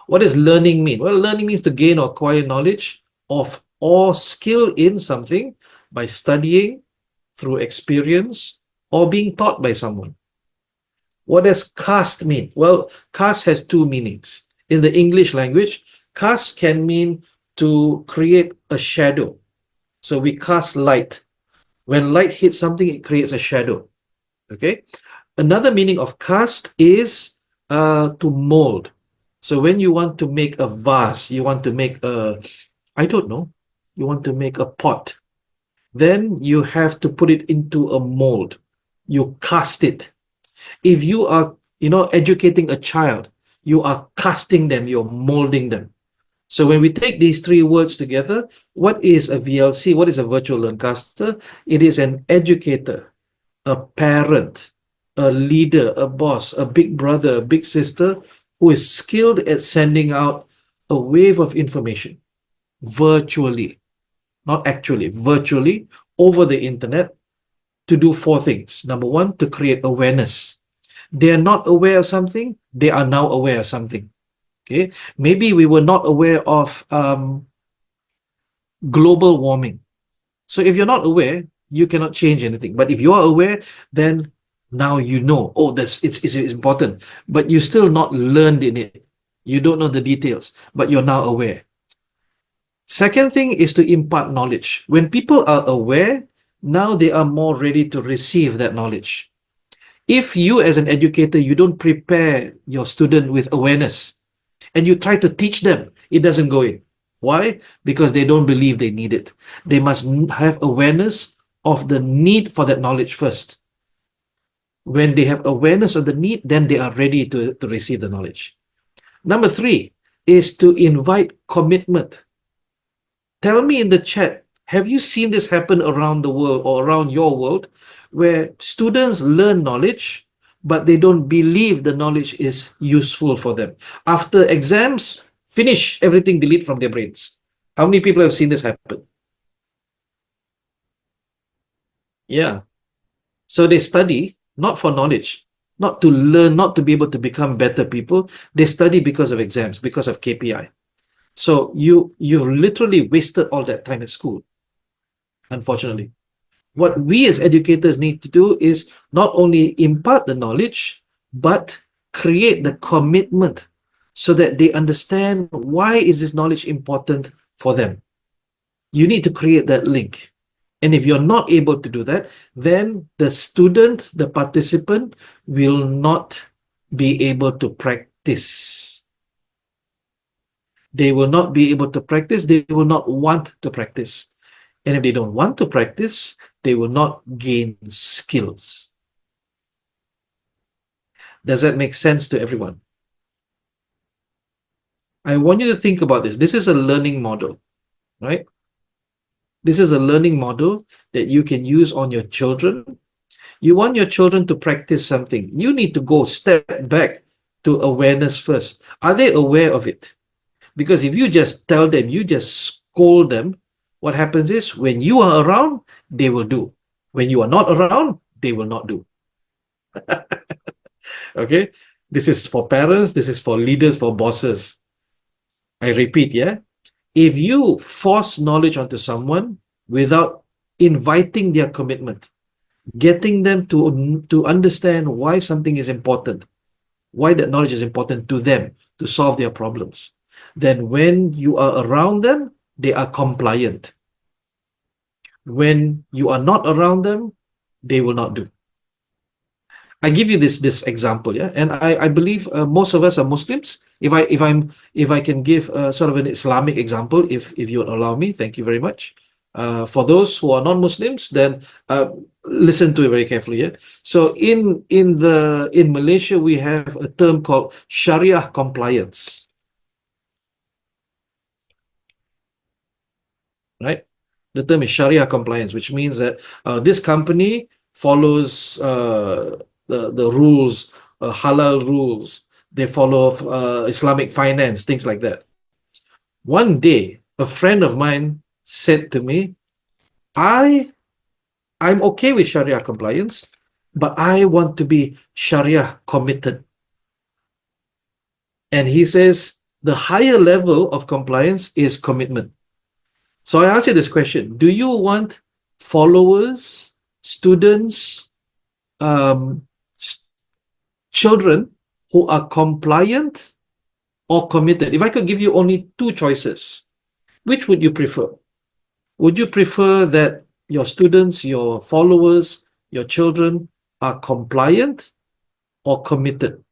What does learning mean? Well, learning means to gain or acquire knowledge of or skill in something by studying, through experience, or being taught by someone. What does cast mean? Well, cast has two meanings. In the English language, cast can mean to create a shadow. So we cast light. When light hits something, it creates a shadow. Okay? Another meaning of cast is to mold. So when you want to make a vase, you want to make a I don't know. You want to make a pot. Then you have to put it into a mold. You cast it. If you are, educating a child, you are casting them, you're molding them. So when we take these three words together, what is a VLC? What is a virtual learncaster? It is an educator, a parent, a leader, a boss, a big brother, a big sister who is skilled at sending out a wave of information virtually, not actually, virtually over the internet to do four things. Number one, to create awareness. They are not aware of something, they are now aware of something. Okay, maybe we were not aware of global warming. So if you're not aware, you cannot change anything. But if you are aware, then now you know, oh, it's important. But you still not learned in it. You don't know the details, but you're now aware. Second thing is to impart knowledge. When people are aware, now they are more ready to receive that knowledge. If you as an educator, you don't prepare your student with awareness and you try to teach them, it doesn't go in. Why? Because they don't believe they need it. They must have awareness of the need for that knowledge first. When they have awareness of the need, then they are ready to receive the knowledge. Number three is to invite commitment. Tell me in the chat, have you seen this happen around the world or around your world where students learn knowledge, but they don't believe the knowledge is useful for them? After exams, finish everything, delete from their brains. How many people have seen this happen? Yeah. So they study not for knowledge, not to learn, not to be able to become better people. They study because of exams, because of KPI. So you've literally wasted all that time at school, unfortunately. What we as educators need to do is not only impart the knowledge, but create the commitment so that they understand why is this knowledge important for them. You need to create that link. And if you're not able to do that, then the student, the participant, will not be able to practice. They will not be able to practice. They will not want to practice. And if they don't want to practice, they will not gain skills. Does that make sense to everyone? I want you to think about this. This is a learning model, right? This is a learning model that you can use on your children. You want your children to practice something. You need to go step back to awareness first. Are they aware of it? Because if you just tell them, you just scold them, what happens is when you are around, they will do. When you are not around, they will not do. Okay? This is for parents, this is for leaders, for bosses. I repeat, yeah? If you force knowledge onto someone without inviting their commitment, getting them to understand why something is important, why that knowledge is important to them to solve their problems, then when you are around them, they are compliant. When you are not around them, they will not do. I give you this example, yeah, and I believe most of us are Muslims. If I can give sort of an Islamic example, if you would allow me, thank you very much. For those who are non-Muslims, then listen to it very carefully. Yeah. So in Malaysia, we have a term called Sharia compliance, right? The term is Sharia compliance, which means that this company follows the rules, halal rules. They follow Islamic finance, things like that. One day, a friend of mine said to me, I'm okay with Sharia compliance, but I want to be Sharia committed. And he says the higher level of compliance is commitment. So I ask you this question: do you want followers, students, children who are compliant or committed? If I could give you only two choices, which would you prefer? Would you prefer that your students, your followers, your children are compliant or committed?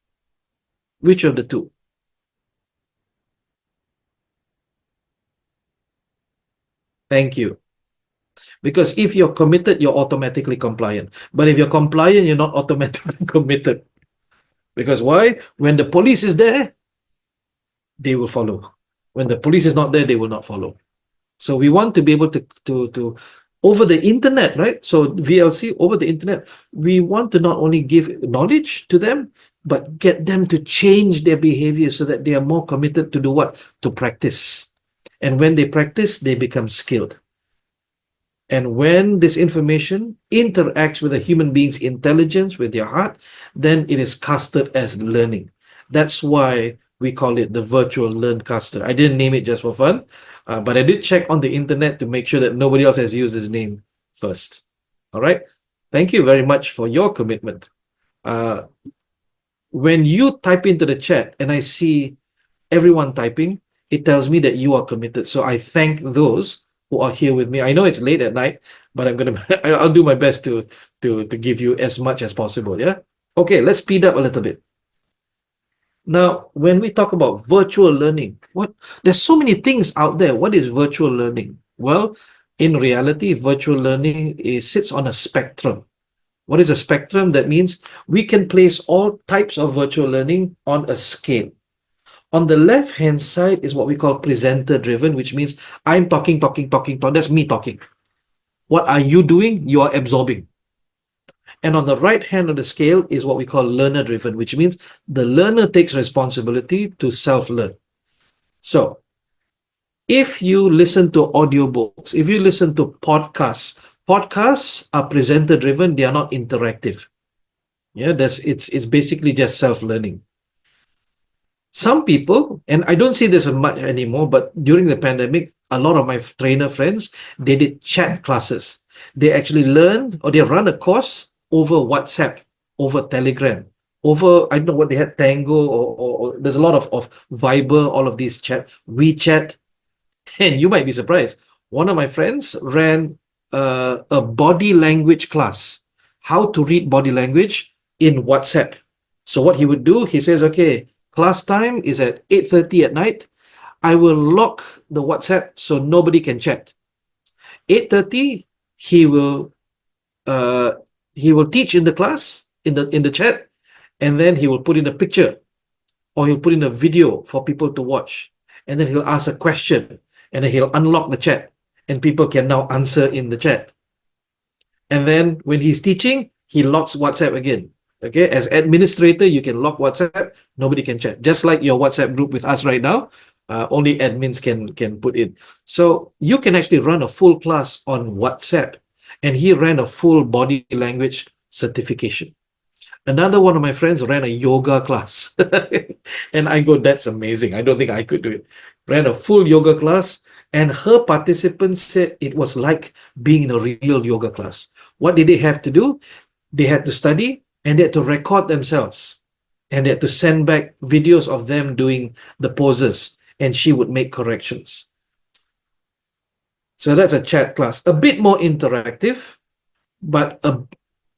Which of the two? Thank you. Because if you're committed, you're automatically compliant. But if you're compliant, you're not automatically committed. Because why? When the police is there, they will follow. When the police is not there, they will not follow. So we want to be able to over the internet, right? So VLC over the internet, we want to not only give knowledge to them, but get them to change their behavior so that they are more committed to do what? To practice. And when they practice, they become skilled. And when this information interacts with a human being's intelligence, with their heart, then it is casted as learning. That's why we call it the Virtual LearnCaster. I didn't name it just for fun, but I did check on the internet to make sure that nobody else has used this name first. All right. Thank you very much for your commitment. When you type into the chat and I see everyone typing, it tells me that you are committed. So I thank those who are here with me. I know it's late at night, but I'll do my best to give you as much as possible. Yeah. Okay, let's speed up a little bit. Now, when we talk about virtual learning, there's so many things out there. What is virtual learning? Well, in reality, virtual learning sits on a spectrum. What is a spectrum? That means we can place all types of virtual learning on a scale. On the left-hand side is what we call presenter-driven, which means I'm talking. That's me talking. What are you doing? You are absorbing. And on the right hand of the scale is what we call learner-driven, which means the learner takes responsibility to self-learn. So if you listen to audiobooks, if you listen to podcasts are presenter-driven, they are not interactive. Yeah, it's basically just self-learning. Some people, and I don't see this much anymore, but during the pandemic, a lot of my trainer friends, they did chat classes. They actually learned or they run a course over WhatsApp, over Telegram, over, I don't know what they had, Tango, or there's a lot of Viber, all of these chat, WeChat. And you might be surprised. One of my friends ran a body language class, how to read body language in WhatsApp. So what he would do, he says, okay, class time is at 8:30 at night. I will lock the WhatsApp so nobody can chat. 8:30, he will teach in the class, in the chat, and then he will put in a picture or he'll put in a video for people to watch. And then he'll ask a question and then he'll unlock the chat and people can now answer in the chat. And then when he's teaching, he locks WhatsApp again. Okay, as administrator, you can lock WhatsApp, nobody can chat. Just like your WhatsApp group with us right now, only admins can put in. So you can actually run a full class on WhatsApp. And he ran a full body language certification. Another one of my friends ran a yoga class. And I go, that's amazing. I don't think I could do it. Ran a full yoga class. And her participants said it was like being in a real yoga class. What did they have to do? They had to study and they had to record themselves. And they had to send back videos of them doing the poses. And she would make corrections. So that's a chat class. A bit more interactive, but a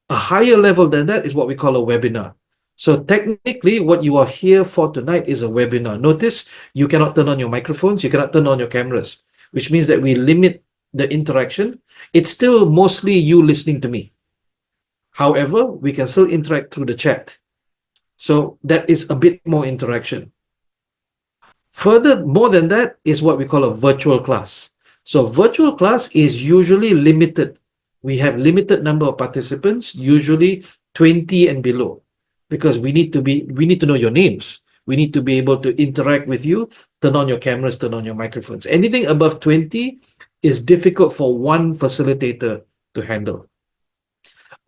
higher level than that is what we call a webinar. So technically, what you are here for tonight is a webinar. Notice you cannot turn on your microphones, you cannot turn on your cameras, which means that we limit the interaction. It's still mostly you listening to me. However, we can still interact through the chat. So that is a bit more interaction. Further, more than that is what we call a virtual class. So virtual class is usually limited. We have limited number of participants, usually 20 and below, because we need to know your names. We need to be able to interact with you, turn on your cameras, turn on your microphones. Anything above 20 is difficult for one facilitator to handle.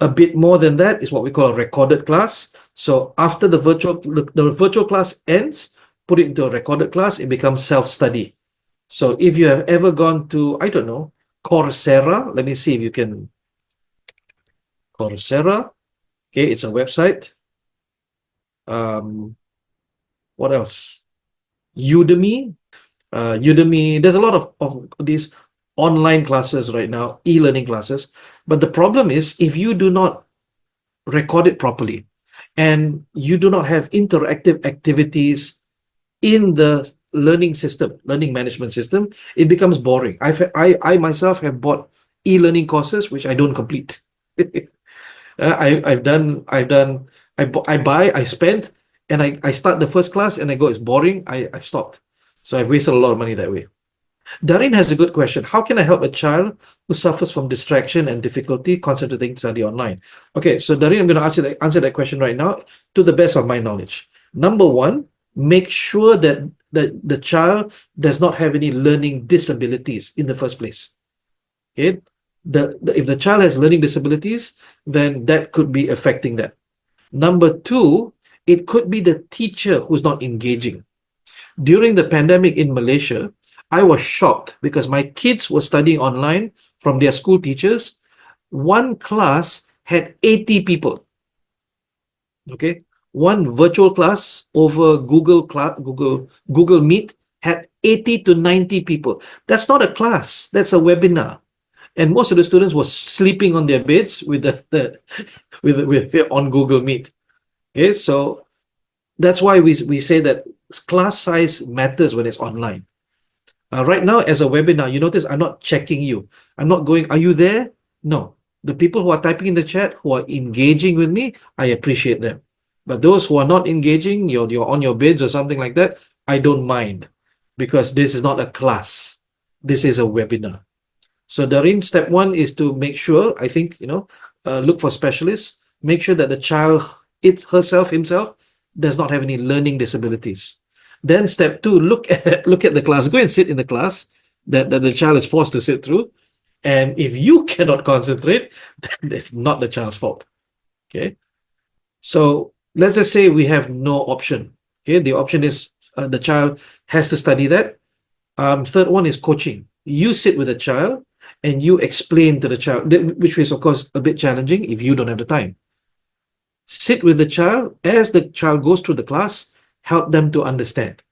A bit more than that is what we call a recorded class. So after the virtual class ends, put it into a recorded class, it becomes self-study. So if you have ever gone to, I don't know, Coursera, let me see if you can, Coursera, okay, it's a website. What else? Udemy, there's a lot of these online classes right now, e-learning classes. But the problem is if you do not record it properly and you do not have interactive activities in the learning system, learning management system, it becomes boring. I myself have bought e-learning courses which I don't complete. I buy, I spend, and I start the first class and I go, it's boring. I've stopped. So I've wasted a lot of money that way. Darren has a good question. How can I help a child who suffers from distraction and difficulty concentrating study online? Okay, so Darren, I'm going to answer that question right now to the best of my knowledge. Number one, make sure that the child does not have any learning disabilities in the first place. Okay, if the child has learning disabilities, then that could be affecting that. Number two, it could be the teacher who's not engaging. During the pandemic in Malaysia, I was shocked because my kids were studying online from their school teachers. One class had 80 people. Okay, one virtual class over Google Meet had 80 to 90 people. That's not a class, that's a webinar. And most of the students were sleeping on their beds with on Google Meet. Okay, so that's why we say that class size matters when it's online. Right now, as a webinar, you notice I'm not checking you. I'm not going, are you there? No. The people who are typing in the chat, who are engaging with me, I appreciate them. But those who are not engaging, you're on your beds or something like that, I don't mind, because this is not a class. This is a webinar. So Dareen, step one is to make sure, I think, look for specialists, make sure that the child, himself, does not have any learning disabilities. Then step two, look at the class. Go and sit in the class that the child is forced to sit through. And if you cannot concentrate, then it's not the child's fault. Okay. So let's just say we have no option. Okay. The option is the child has to study that. Third one is coaching. You sit with the child and you explain to the child, which is of course a bit challenging if you don't have the time. Sit with the child as the child goes through the class. Help them to understand.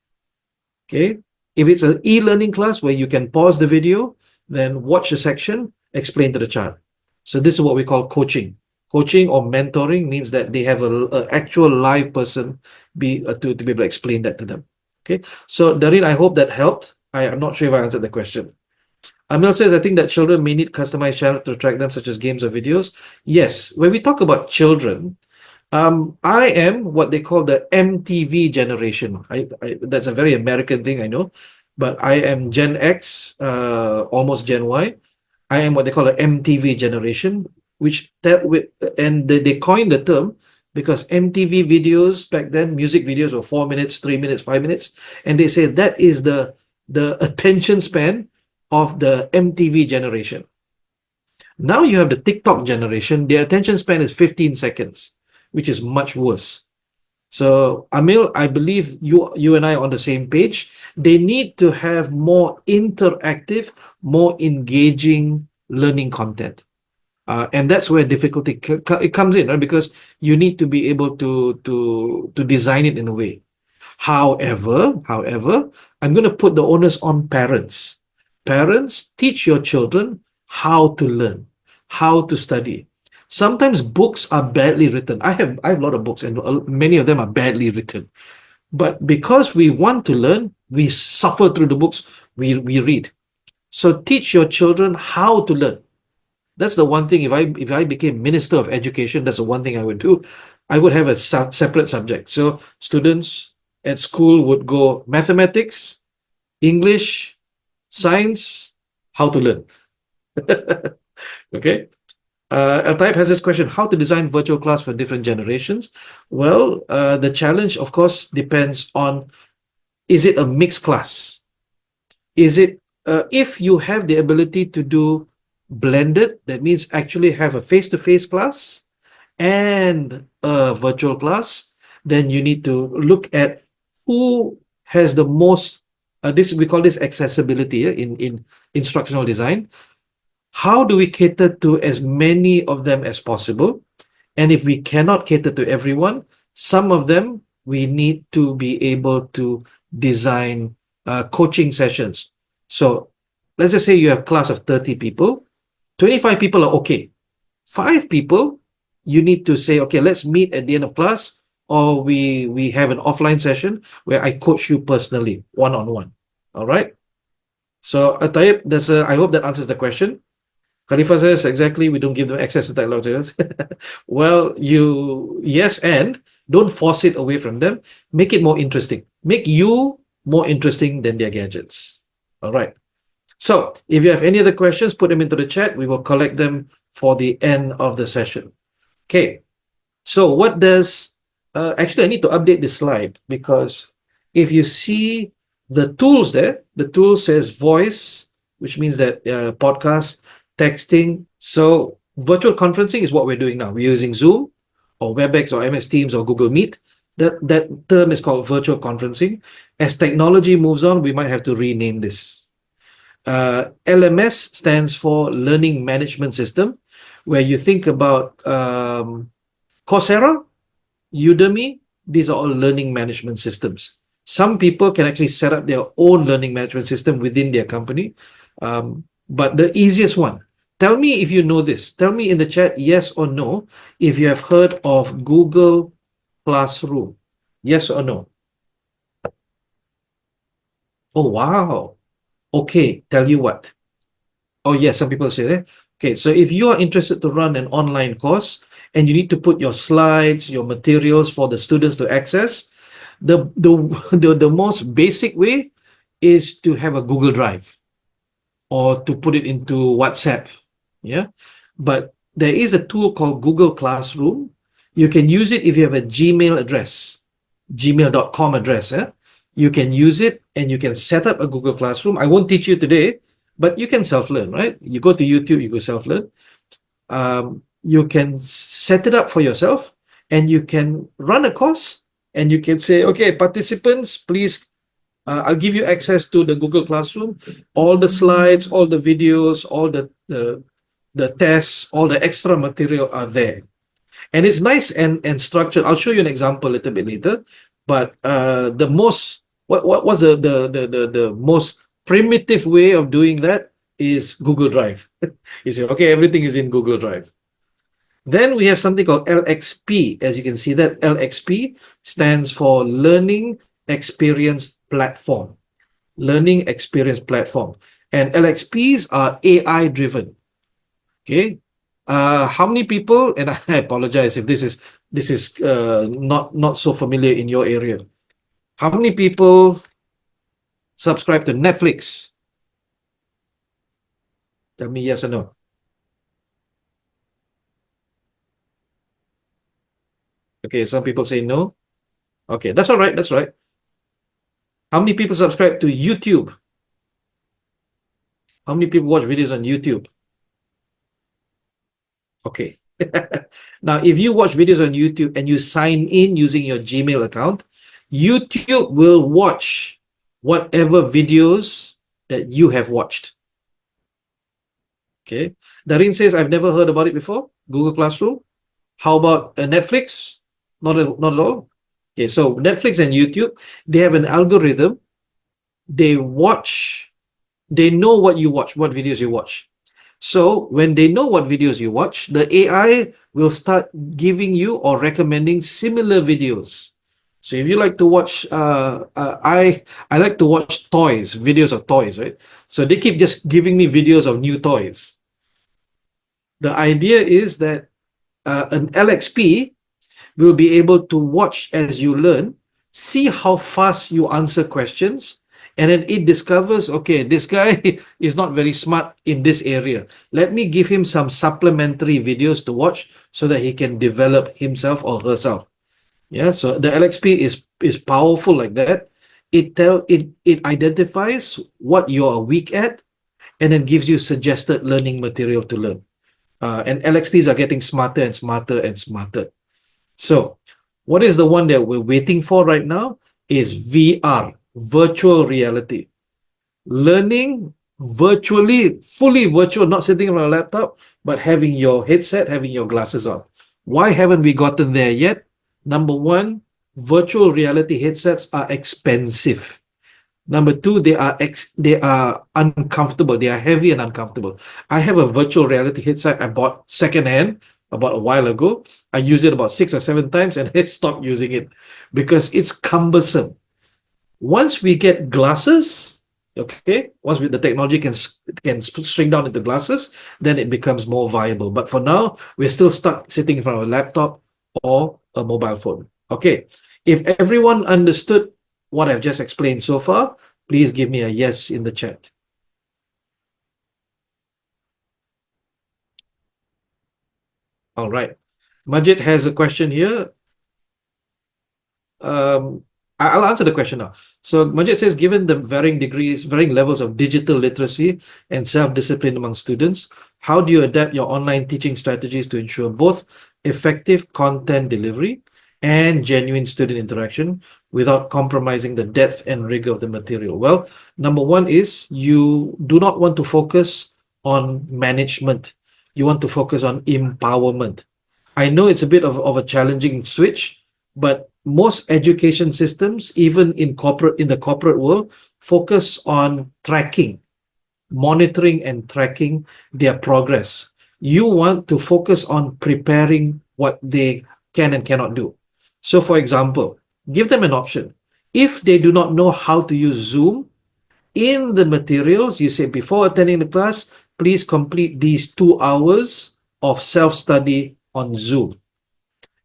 Okay. If it's an e-learning class where you can pause the video, then watch the section, explain to the child. So this is what we call coaching. Coaching or mentoring means that they have an actual live person to be able to explain that to them. Okay. So Dareen, I hope that helped. I'm not sure if I answered the question. Amel says, I think that children may need customized channels to attract them, such as games or videos. Yes. When we talk about children, I am what they call the MTV generation. That's a very American thing, I know, but I am Gen X, almost Gen Y. I am what they call an MTV generation, and they coined the term because MTV videos back then, music videos were 4 minutes, 3 minutes, 5 minutes, and they say that is the attention span of the MTV generation. Now you have the TikTok generation. Their attention span is 15 seconds. Which is much worse. So, Amil, I believe you and I are on the same page. They need to have more interactive, more engaging learning content. And that's where difficulty it comes in, right? Because you need to be able to design it in a way. However, I'm going to put the onus on parents. Parents, teach your children how to learn, how to study. Sometimes books are badly written. I have a lot of books and many of them are badly written. But because we want to learn, we suffer through the books we read. So teach your children how to learn. That's the one thing. If I became Minister of Education, that's the one thing I would do. I would have a separate subject. So students at school would go mathematics, English, science, how to learn. Okay. Type has this question, how to design virtual class for different generations? Well, the challenge, of course, depends on, is it a mixed class? Is it, if you have the ability to do blended, that means actually have a face-to-face class and a virtual class, then you need to look at who has the most, we call this accessibility in instructional design. How do we cater to as many of them as possible? And if we cannot cater to everyone, some of them we need to be able to design coaching sessions. So let's just say you have a class of 30 people, 25 people are okay. 5 people, you need to say, okay, let's meet at the end of class or we have an offline session where I coach you personally, one-on-one. All right. So Taib, I hope that answers the question. Khalifa says, exactly, we don't give them access to technologies. Well, yes, and don't force it away from them. Make it more interesting. Make you more interesting than their gadgets. All right. So if you have any other questions, put them into the chat. We will collect them for the end of the session. Okay. So what does, actually, I need to update this slide because if you see the tools there, the tool says voice, which means that podcast, texting. So virtual conferencing is what we're doing now. We're using Zoom or WebEx or MS Teams or Google Meet. That term is called virtual conferencing. As technology moves on, we might have to rename this. LMS stands for Learning Management System, where you think about Coursera, Udemy, these are all learning management systems. Some people can actually set up their own learning management system within their company. But the easiest one, tell me if you know this. Tell me in the chat, yes or no, if you have heard of Google Classroom. Yes or no? Oh, wow. Okay, tell you what. Oh, yes, some people say that. Okay, so if you are interested to run an online course and you need to put your slides, your materials for the students to access, the most basic way is to have a Google Drive or to put it into WhatsApp. Yeah, but there is a tool called Google Classroom. You can use it if you have a Gmail address, gmail.com address. You can use it and you can set up a Google Classroom. I won't teach you today, but you can self-learn, right? You go to YouTube, you go self-learn. You can set it up for yourself and you can run a course and you can say, okay, participants, please, I'll give you access to the Google Classroom, all the slides, all the videos, all the tests, all the extra material are there. And it's nice and structured. I'll show you an example a little bit later. But the most, what was the most primitive way of doing that is Google Drive. You say, okay, everything is in Google Drive. Then we have something called LXP. As you can see, that LXP stands for Learning Experience Platform. Learning Experience Platform. And LXPs are AI driven. Okay. How many people, and I apologize if this is not so familiar in your area. How many people subscribe to Netflix? Tell me yes or no. Okay, some people say no. Okay, that's all right. That's right. How many people subscribe to YouTube? How many people watch videos on YouTube? Okay. Now, if you watch videos on YouTube and you sign in using your Gmail account, YouTube will watch whatever videos that you have watched. Okay. Darin says, I've never heard about it before. Google Classroom. How about Netflix? Not at all. Okay, so Netflix and YouTube, they have an algorithm. They know what you watch, what videos you watch. So when they know what videos you watch, the AI will start giving you or recommending similar videos. So if you like to watch, I like to watch toys, videos of toys, right? So they keep just giving me videos of new toys. The idea is that an LXP will be able to watch as you learn, see how fast you answer questions, and then it discovers, okay, this guy is not very smart in this area. Let me give him some supplementary videos to watch so that he can develop himself or herself. Yeah, so the LXP is powerful like that. It identifies what you're weak at and then gives you suggested learning material to learn. And LXPs are getting smarter and smarter and smarter. So what is the one that we're waiting for right now is VR, virtual reality. Learning virtually, fully virtual, not sitting on a laptop, but having your headset, having your glasses on. Why haven't we gotten there yet? Number one, virtual reality headsets are expensive. Number two, they are uncomfortable. They are heavy and uncomfortable. I have a virtual reality headset I bought secondhand about a while ago. I used it about 6 or 7 times and I stopped using it because it's cumbersome. Once we get glasses, okay, the technology can shrink down into glasses, then it becomes more viable. But for now, we're still stuck sitting in front of a laptop or a mobile phone. Okay, if everyone understood what I've just explained so far, please give me a yes in the chat. All right. Majid has a question here. I'll answer the question now. So Majid says, given the varying levels of digital literacy and self-discipline among students, how do you adapt your online teaching strategies to ensure both effective content delivery and genuine student interaction without compromising the depth and rigor of the material? Well, number one is you do not want to focus on management. You want to focus on empowerment. I know it's a bit of a challenging switch, but most education systems, even in the corporate world, focus on monitoring and tracking their progress. You want to focus on preparing what they can and cannot do. So for example, give them an option. If they do not know how to use Zoom, in the materials, you say before attending the class, please complete these 2 hours of self-study on Zoom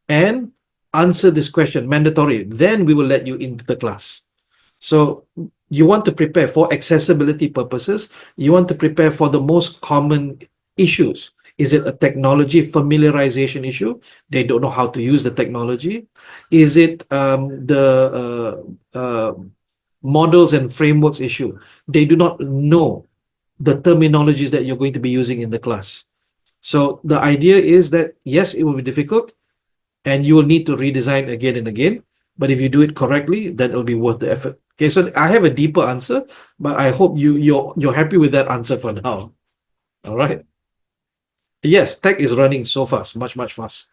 and answer this question, mandatory. Then we will let you into the class. So you want to prepare for accessibility purposes. You want to prepare for the most common issues. Is it a technology familiarization issue? They don't know how to use the technology. Is it the models and frameworks issue? They do not know the terminologies that you're going to be using in the class. So the idea is that, yes, it will be difficult and you will need to redesign again and again. But if you do it correctly, then it'll be worth the effort. Okay, so I have a deeper answer, but I hope you're happy with that answer for now. All right. Yes, tech is running so fast, much fast.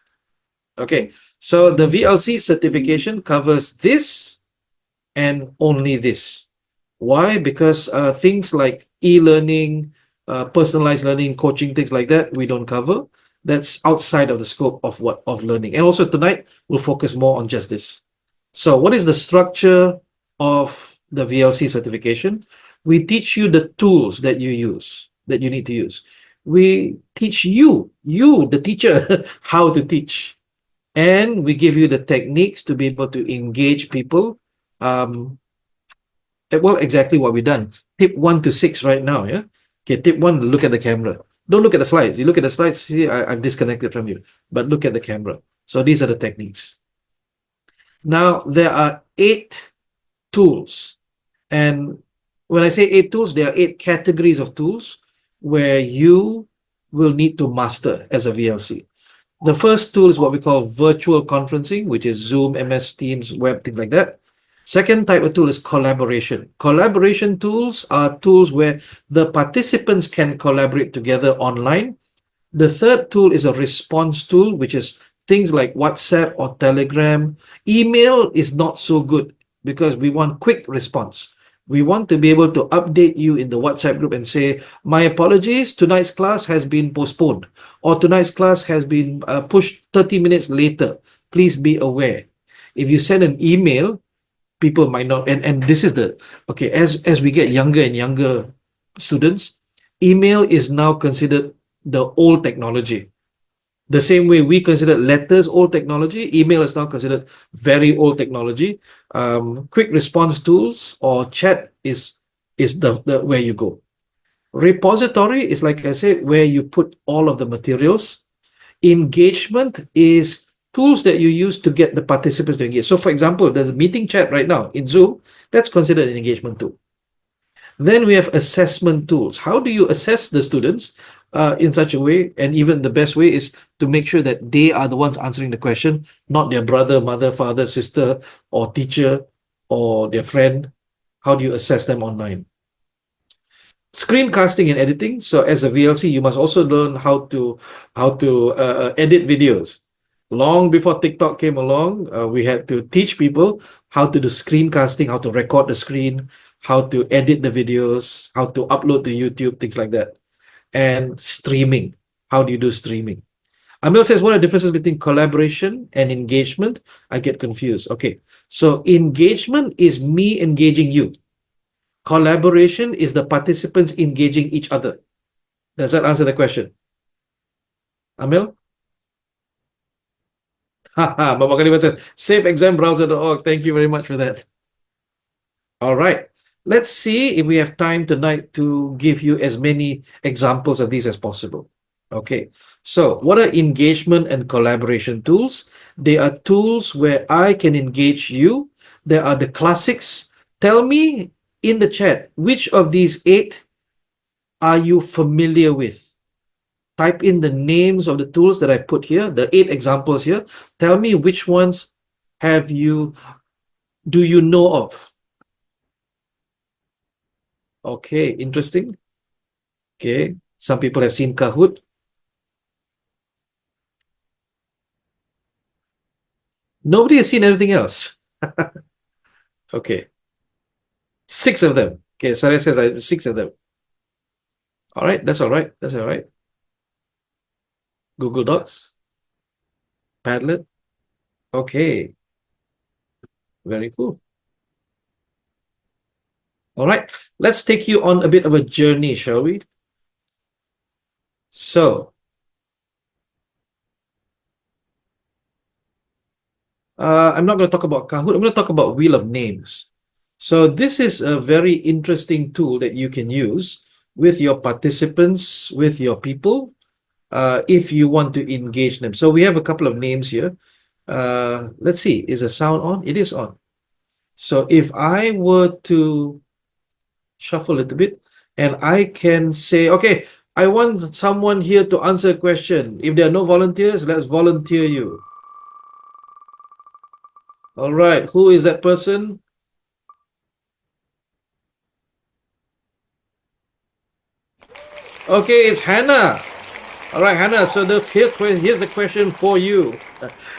Okay, so the VLC certification covers this and only this. Why? Because things like e-learning, personalized learning, coaching, things like that, we don't cover. That's outside of the scope of learning. And also tonight, we'll focus more on just this. So what is the structure of the VLC certification? We teach you the tools that you need to use. We teach you, the teacher, how to teach. And we give you the techniques to be able to engage people. Well, exactly what we've done. Tip 1 to 6 right now, yeah? Okay, tip 1, look at the camera. Don't look at the slides. You look at the slides, see, I've disconnected from you. But look at the camera. So these are the techniques. Now, there are 8 tools. And when I say 8 tools, there are 8 categories of tools where you will need to master as a VLC. The first tool is what we call virtual conferencing, which is Zoom, MS Teams, web, things like that. Second type of tool is collaboration. Collaboration tools are tools where the participants can collaborate together online. The third tool is a response tool, which is things like WhatsApp or Telegram. Email is not so good because we want quick response. We want to be able to update you in the WhatsApp group and say, my apologies, tonight's class has been postponed, or tonight's class has been pushed 30 minutes later. Please be aware. If you send an email, people might not, and this is the, okay, as we get younger and younger students, email is now considered the old technology. The same way we consider letters old technology, email is now considered very old technology. Quick response tools or chat is the where you go. Repository is, like I said, where you put all of the materials. Engagement is tools that you use to get the participants to engage. So for example, there's a meeting chat right now in Zoom. That's considered an engagement tool. Then we have assessment tools. How do you assess the students in such a way? And even the best way is to make sure that they are the ones answering the question, not their brother, mother, father, sister, or teacher, or their friend. How do you assess them online? Screencasting and editing. So as a VLC, you must also learn how to edit videos. Long before TikTok came along, we had to teach people how to do screencasting, how to record the screen, how to edit the videos, how to upload to YouTube, things like that. And streaming. How do you do streaming? Amil says, what are the differences between collaboration and engagement? I get confused. Okay, so engagement is me engaging you. Collaboration is the participants engaging each other. Does that answer the question? Amil? Haha, Mama Kaliman says, safeexambrowser.org. Thank you very much for that. All right. Let's see if we have time tonight to give you as many examples of these as possible. Okay. So what are engagement and collaboration tools? They are tools where I can engage you. There are the classics. Tell me in the chat, which of these 8 are you familiar with? Type in the names of the tools that I put here, the 8 examples here. Tell me which ones do you know of? Okay, interesting. Okay, some people have seen Kahoot. Nobody has seen anything else. Okay, 6 of them. Okay, Sarah says 6 of them. All right, that's all right. That's all right. Google Docs, Padlet. Okay, very cool. All right, let's take you on a bit of a journey, shall we? So, I'm not going to talk about Kahoot. I'm going to talk about Wheel of Names. So this is a very interesting tool that you can use with your participants, with your people, if you want to engage them. So we have a couple of names here. Let's see, is the sound on? It is on. So if I were to shuffle a little bit and I can say, okay, I want someone here to answer a question. If there are no volunteers, let's volunteer you. All right, who is that person? Okay, it's Hannah. All right, Hannah, so here's the question for you.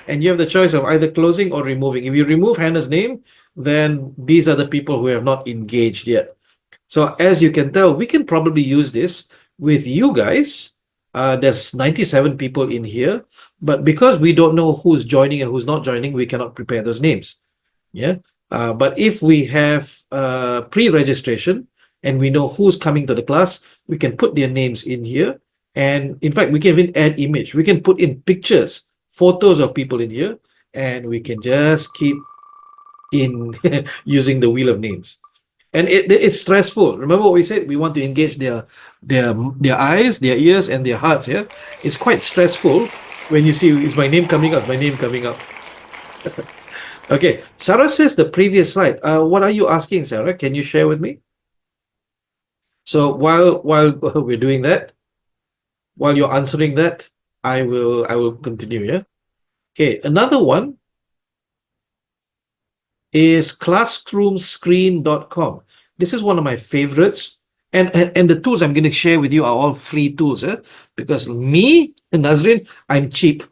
And you have the choice of either closing or removing. If you remove Hannah's name, then these are the people who have not engaged yet. So as you can tell, we can probably use this with you guys. There's 97 people in here, but because we don't know who's joining and who's not joining, we cannot prepare those names. Yeah. But if we have pre-registration and we know who's coming to the class, we can put their names in here. And in fact, we can even add image. We can put in pictures, photos of people in here, and we can just keep in using the wheel of names. And it's stressful. Remember what we said? We want to engage their eyes, their ears, and their hearts. Yeah, it's quite stressful when you see, is my name coming up? My name coming up. Okay, Sarah says the previous slide. What are you asking, Sarah? Can you share with me? So while we're doing that, while you're answering that, I will continue. Yeah. Okay, another one is classroomscreen.com. This is one of my favorites. And the tools I'm going to share with you are all free tools, because me, Nazrin, I'm cheap.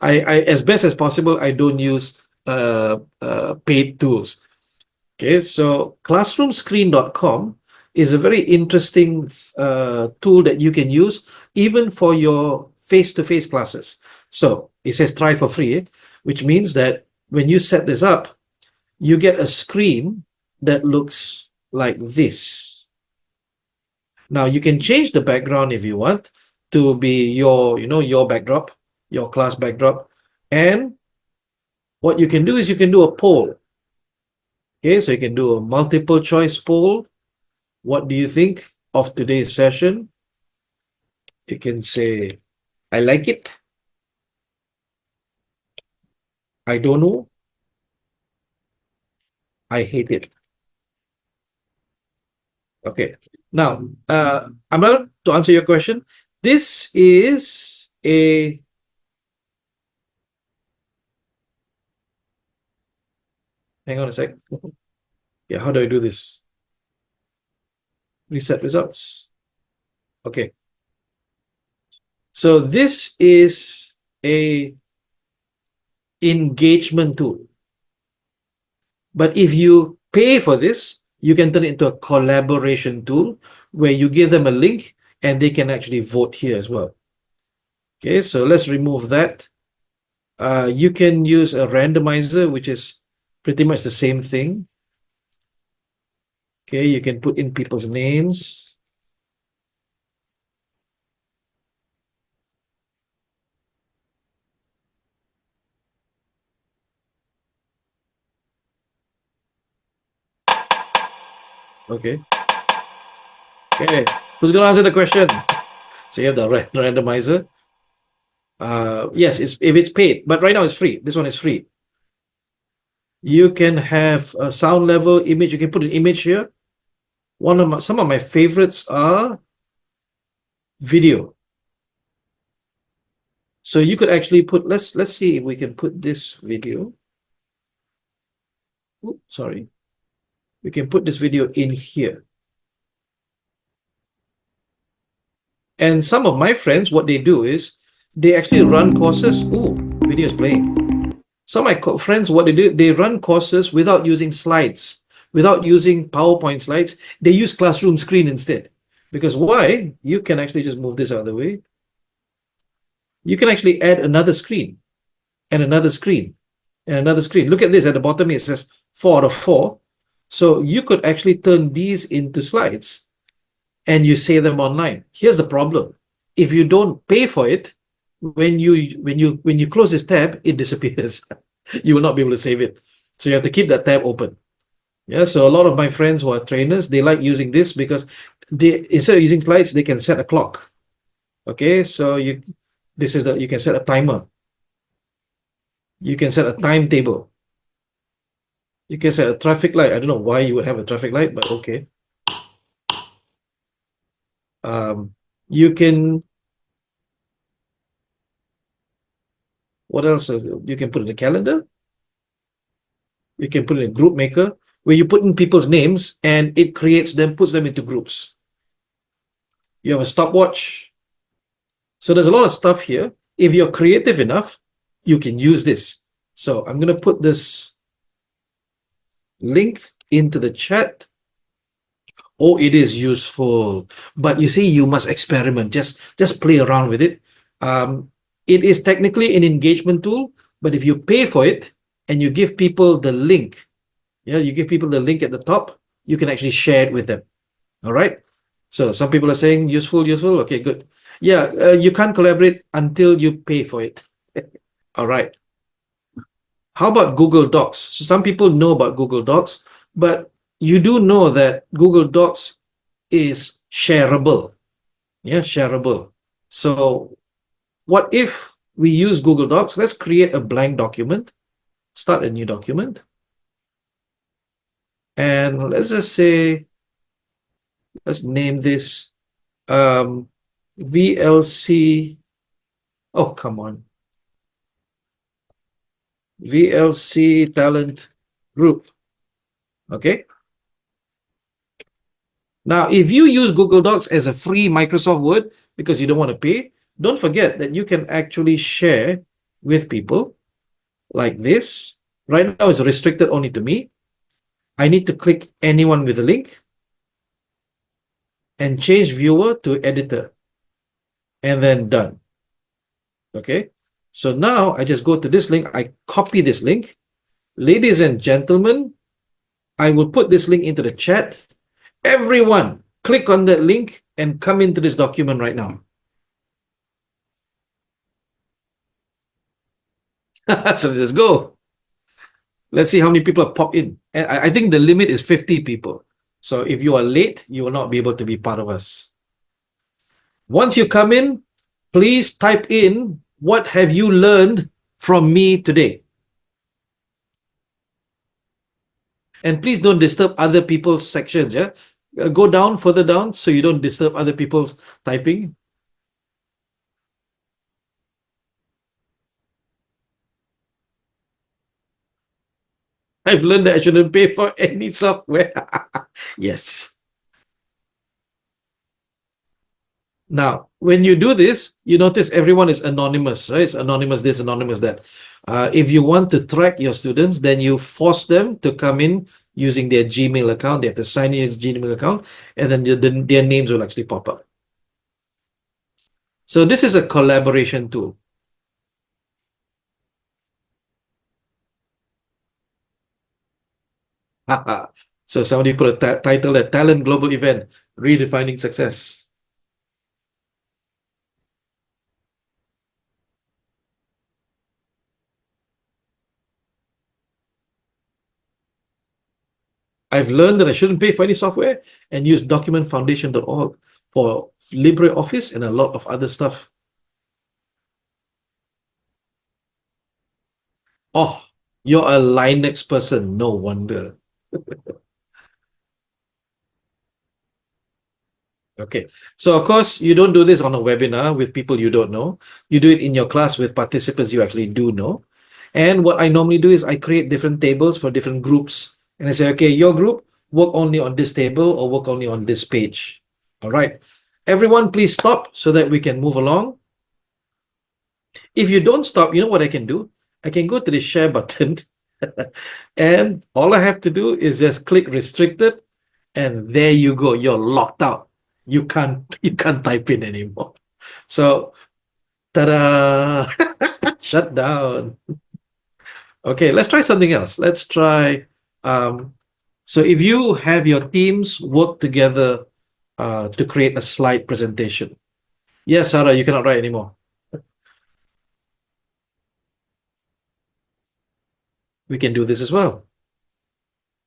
I as best as possible, I don't use paid tools. Okay, so classroomscreen.com is a very interesting tool that you can use even for your face-to-face classes. So it says try for free, which means that when you set this up, you get a screen that looks like this. Now you can change the background if you want to be your backdrop, your class backdrop. And what you can do is you can do a poll. Okay, so you can do a multiple choice poll. What do you think of today's session? You can say, I like it. I don't know. I hate it. Okay. Now, Amal, to answer your question, this is a hang on a sec. Yeah, how do I do this? Reset results. Okay. So this is a engagement tool. But if you pay for this, you can turn it into a collaboration tool where you give them a link and they can actually vote here as well. Okay, so let's remove that. You can use a randomizer, which is pretty much the same thing. Okay, you can put in people's names. Okay. Okay, who's going to answer the question? So you have the randomizer. Yes, if it's paid, but right now it's free. This one is free. You can have a sound level image. You can put an image here. Some of my favorites are video. So you could actually put, let's see if we can put this video. Oops, sorry. We can put this video in here. And some of my friends, what they do is they actually run courses. Oh, video is playing. Some of my friends, what they do, they run courses without using slides, without using PowerPoint slides. They use classroom screen instead. Because why? You can actually just move this out of the way. You can actually add another screen and another screen and another screen. Look at this at the bottom, it says 4 out of 4. So you could actually turn these into slides and you save them online. Here's the problem. If you don't pay for it, when you close this tab, it disappears. You will not be able to save it. So you have to keep that tab open. Yeah, so a lot of my friends who are trainers, they like using this because they, instead of using slides, they can set a clock. Okay, so you can set a timer. You can set a timetable. You can set a traffic light. I don't know why you would have a traffic light, but okay. You can, what else? You can put in a calendar. You can put in a group maker where you put in people's names and it puts them into groups. You have a stopwatch. So there's a lot of stuff here. If you're creative enough, you can use this. So I'm going to put this link into the chat. Oh, it is useful. But you see, you must experiment. Just play around with it. It is technically an engagement tool, but if you pay for it and you give people the link, you give people the link at the top, you can actually share it with them. All right. So some people are saying useful. Okay, good. Yeah, you can't collaborate until you pay for it. All right. How about Google Docs? So some people know about Google Docs, but you do know that Google Docs is shareable. Yeah, shareable. So what if we use Google Docs? Let's create a blank document. Start a new document. And let's just say, let's name this VLC. Oh, come on. VLC Talent Group. Okay. Now, if you use Google Docs as a free Microsoft Word because you don't want to pay, don't forget that you can actually share with people like this. Right now, it's restricted only to me. I need to click anyone with a link and change viewer to editor and then done. Okay. So now I just go to this link. I copy this link. Ladies and gentlemen, I will put this link into the chat. Everyone, click on that link and come into this document right now. So just go. Let's see how many people have popped in. And I think the limit is 50 people. So if you are late, you will not be able to be part of us. Once you come in, please type in, what have you learned from me today? And please don't disturb other people's sections. Yeah, go down, further down, so you don't disturb other people's typing. I've learned that I shouldn't pay for any software. Yes. Now, when you do this, you notice everyone is anonymous, right? It's anonymous this, anonymous that. If you want to track your students, then you force them to come in using their Gmail account. They have to sign in their Gmail account, and then their names will actually pop up. So this is a collaboration tool. So somebody put a title, a talent global event, redefining success. I've learned that I shouldn't pay for any software and use documentfoundation.org for LibreOffice and a lot of other stuff. Oh, you're a Linux person. No wonder. Okay. So, of course, you don't do this on a webinar with people you don't know. You do it in your class with participants you actually do know. And what I normally do is I create different tables for different groups. And I say, okay, your group, work only on this table or work only on this page. All right. Everyone, please stop so that we can move along. If you don't stop, you know what I can do? I can go to the share button and all I have to do is just click restricted and there you go. You're locked out. You can't type in anymore. So ta-da! Shut down. Okay, let's try something else. Let's try so if you have your teams work together to create a slide presentation. Yes, Sarah, you cannot write anymore. We can do this as well.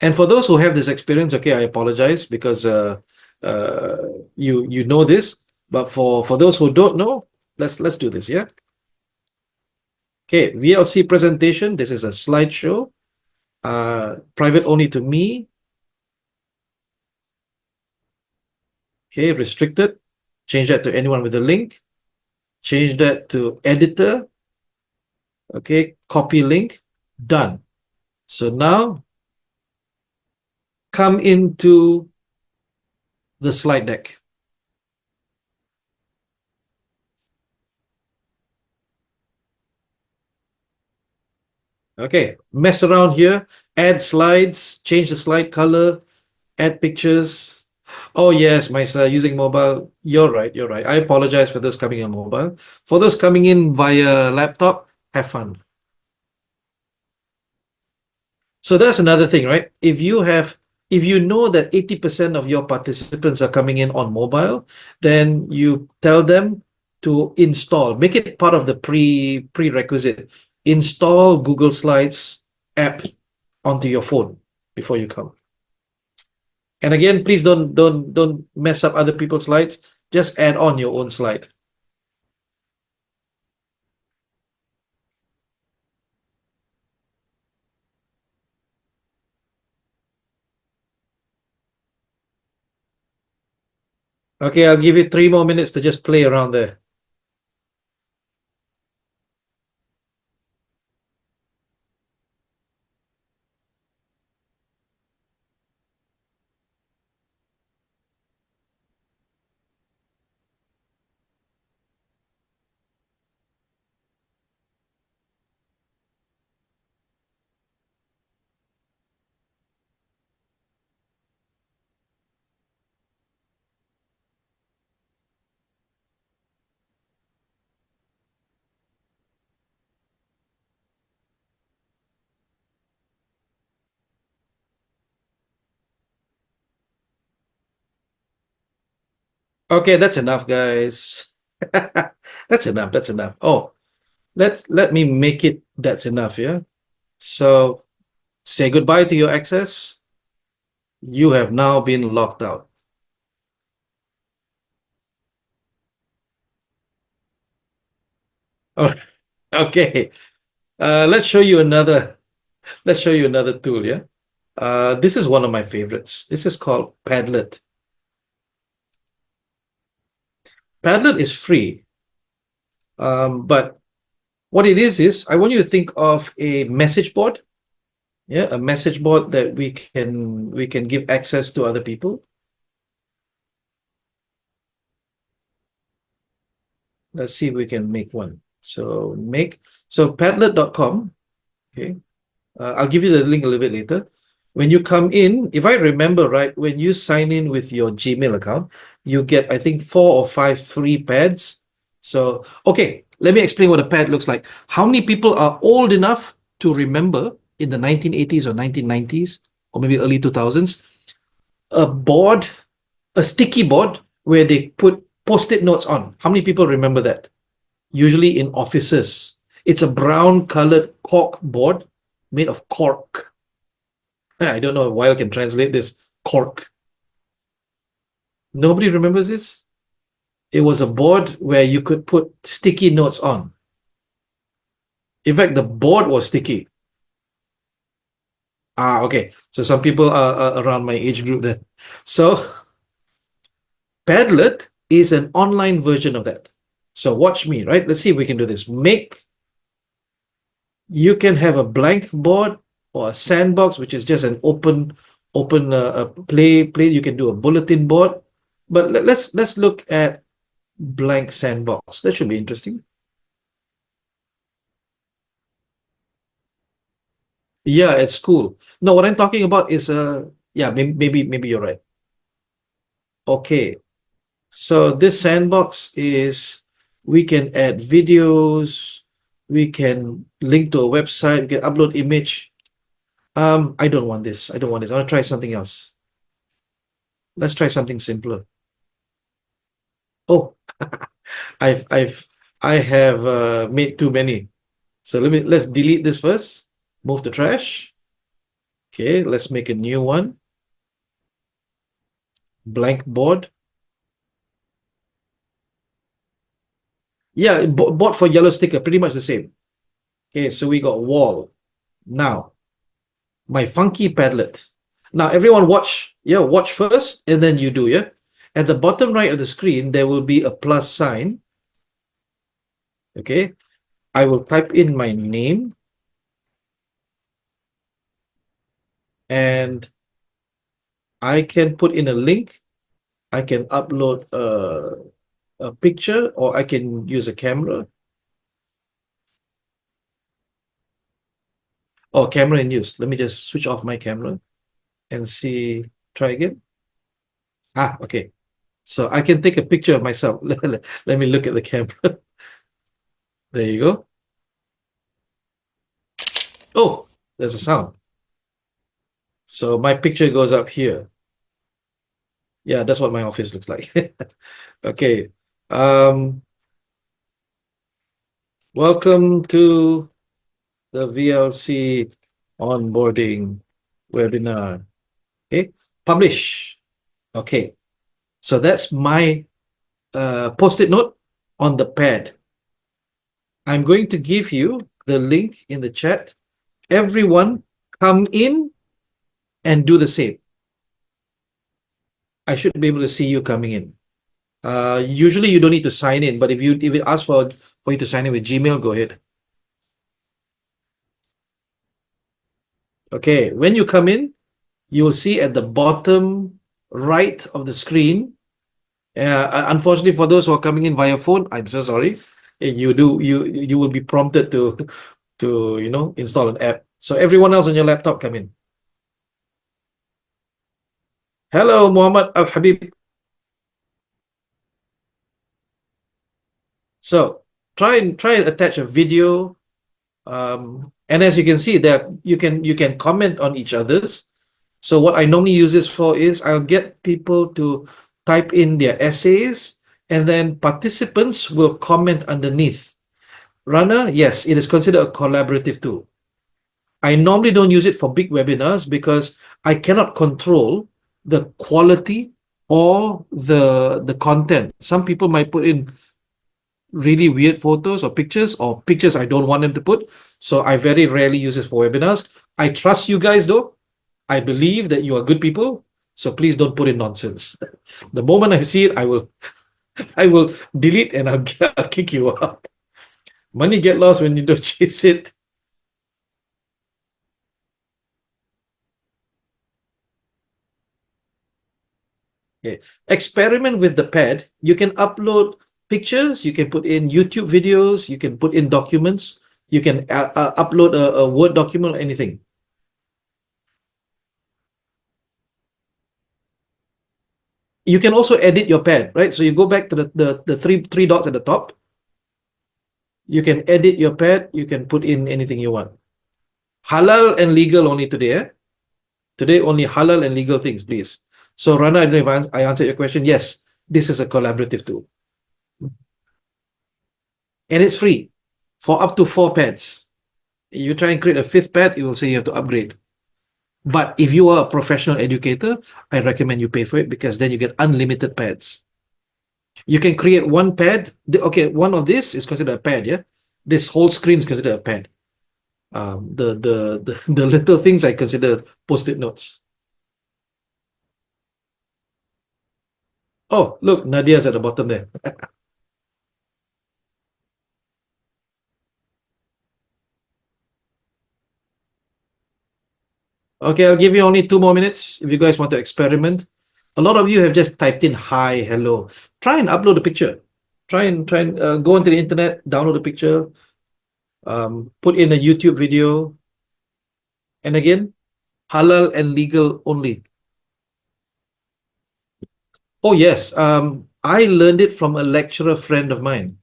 And for those who have this experience, okay, I apologize because you know this, but for those who don't know, let's do this, yeah? Okay, VLC presentation. This is a slideshow, private only to me. Okay, restricted. Change that to anyone with a link. Change that to editor. Okay, copy link. Done. So now come into the slide deck. Okay, mess around here, add slides, change the slide color, add pictures. Oh yes, Maisa, using mobile. You're right. I apologize for those coming on mobile. For those coming in via laptop, have fun. So that's another thing, right? If you know that 80% of your participants are coming in on mobile, then you tell them to install, make it part of the prerequisite. Install Google Slides app onto your phone before you come. And again, please don't mess up other people's slides. Just add on your own slide. Okay, I'll give you 3 more minutes to just play around there. Okay, that's enough, guys. That's enough. Oh, let me make it that's enough, yeah? So say goodbye to your access. You have now been locked out. Oh, okay. Let's show you another tool, yeah? This is one of my favorites. This is called Padlet. Padlet is free. But what it is I want you to think of a message board. Yeah, a message board that we can give access to other people. Let's see if we can make one. So Padlet.com. Okay. I'll give you the link a little bit later. When you come in, if I remember right, when you sign in with your Gmail account, you get, I think, 4 or 5 free pads. So, okay, let me explain what a pad looks like. How many people are old enough to remember in the 1980s or 1990s or maybe early 2000s a board, a sticky board where they put post-it notes on? How many people remember that? Usually in offices. It's a brown colored cork board made of cork. I don't know why I can translate this cork. Nobody remembers this? It was a board where you could put sticky notes on. In fact, the board was sticky. Okay. So some people are around my age group then. So Padlet is an online version of that. So watch me, right? Let's see if we can do this. You can have a blank board or a sandbox, which is just an open play. You can do a bulletin board. But let's look at blank sandbox. That should be interesting. Yeah, at school. No, what I'm talking about is yeah, maybe you're right. Okay. So this sandbox is we can add videos, we can link to a website, we can upload image. I don't want this. I don't want this. I want to try something else. Let's try something simpler. Oh, I have made too many. So let's delete this first. Move the trash. Okay, let's make a new one. Blank board. Yeah, board for yellow sticker, pretty much the same. Okay, so we got wall. Now, my funky Padlet. Now, everyone watch first, and then you do, yeah? At the bottom right of the screen, there will be a plus sign. Okay, I will type in my name, and I can put in a link. I can upload a picture, or I can use a camera. Oh, camera in use. Let me just switch off my camera and see. Try again. Okay. So I can take a picture of myself. Let me look at the camera. There you go. Oh, there's a sound. So my picture goes up here. Yeah, that's what my office looks like. Okay. Welcome to the VLC onboarding webinar. Okay, publish. Okay, so that's my post-it note on the pad. I'm going to give you the link in the chat. Everyone come in and do the same. I should be able to see you coming in. Usually you don't need to sign in, but if it asks for you to sign in with Gmail, go ahead. Okay, when you come in, you will see at the bottom right of the screen. Unfortunately, for those who are coming in via phone, I'm so sorry. You will be prompted to install an app. So everyone else on your laptop, come in. Hello, Muhammad Al Habib. So try and attach a video. And as you can see, that you can comment on each other's. So what I normally use this for is I'll get people to type in their essays, and then participants will comment underneath. Rana, yes, it is considered a collaborative tool. I normally don't use it for big webinars because I cannot control the quality or the content. Some people might put in really weird photos or pictures I don't want them to put. So I very rarely use this for webinars. I trust you guys though. I believe that you are good people. So please don't put in nonsense. The moment I see it, I will delete and I'll kick you out. Money get lost when you don't chase it. Okay. Experiment with the pad. You can upload pictures, you can put in YouTube videos, you can put in documents, you can upload a Word document or anything. You can also edit your pad, right? So you go back to the three dots at the top, You can edit your pet. You can put in anything you want. Halal and legal only today. Today, only halal and legal things, please. So, Rana, I don't know if I answered your question. Yes, this is a collaborative tool. And it's free for up to 4 pets. You try and create a 5th pet, it will say you have to upgrade. But if you are a professional educator, I recommend you pay for it because then you get unlimited pets. You can create one pad. Okay, one of this is considered a pad, yeah? This whole screen is considered a pad. The little things I consider post-it notes. Oh, look, Nadia's at the bottom there. Okay, I'll give you only 2 more minutes if you guys want to experiment. A lot of you have just typed in hi, hello. Try and upload a picture. Try and go onto the internet, download a picture, put in a YouTube video. And again, halal and legal only. Oh yes, I learned it from a lecturer friend of mine,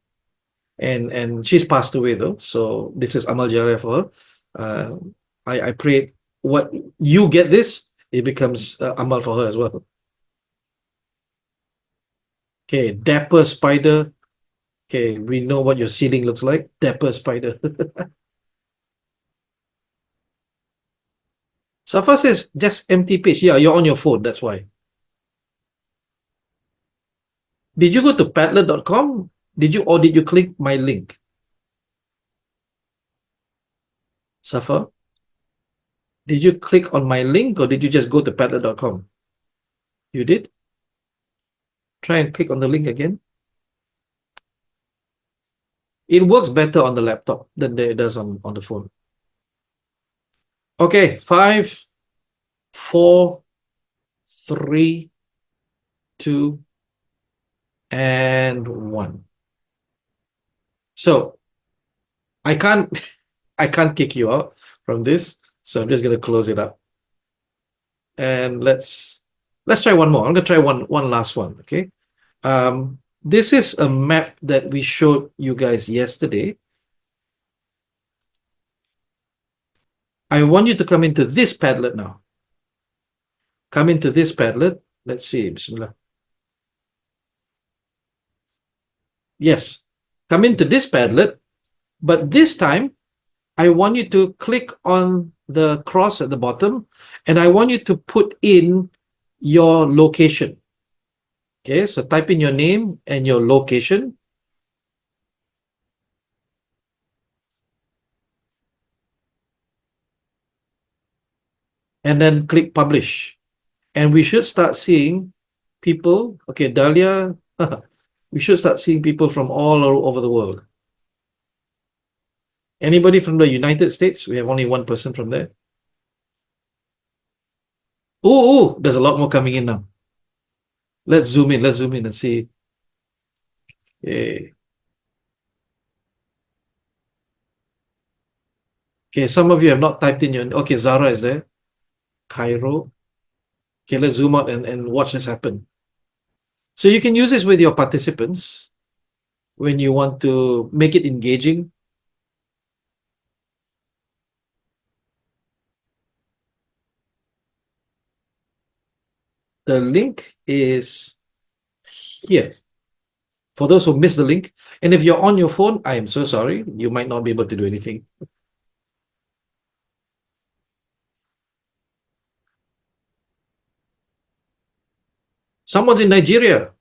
and she's passed away though. So this is Amal Jareh for her. I prayed what you get this, it becomes Amal for her as well. Okay, dapper spider. Okay, we know what your ceiling looks like. Dapper spider. Safa says just empty page. Yeah, you're on your phone. That's why. Did you go to padlet.com? Did you click my link? Safa, did you click on my link or did you just go to padlet.com? You did? Try and click on the link again. It works better on the laptop than it does on the phone. Okay, 5, 4, 3, 2, and 1. So I can't I can't kick you out from this. So I'm just gonna close it up. And let's try one more. I'm gonna try one last one. Okay. This is a map that we showed you guys yesterday. I want you to come into this Padlet now. Come into this Padlet. Let's see. Bismillah. Yes. Come into this Padlet. But this time, I want you to click on the cross at the bottom. And I want you to put in your location. Okay. So type in your name and your location. And then click publish. And we should start seeing people. Okay, Dahlia, we should start seeing people from all over the world. Anybody from the United States? We have only one person from there. Oh, there's a lot more coming in now. Let's zoom in and see. Okay. Okay, some of you have not typed in your. Okay, Zara is there. Cairo. Okay, let's zoom out and watch this happen. So you can use this with your participants when you want to make it engaging. The link is here. For those who missed the link, and if you're on your phone, I am so sorry. You might not be able to do anything. Someone's in Nigeria.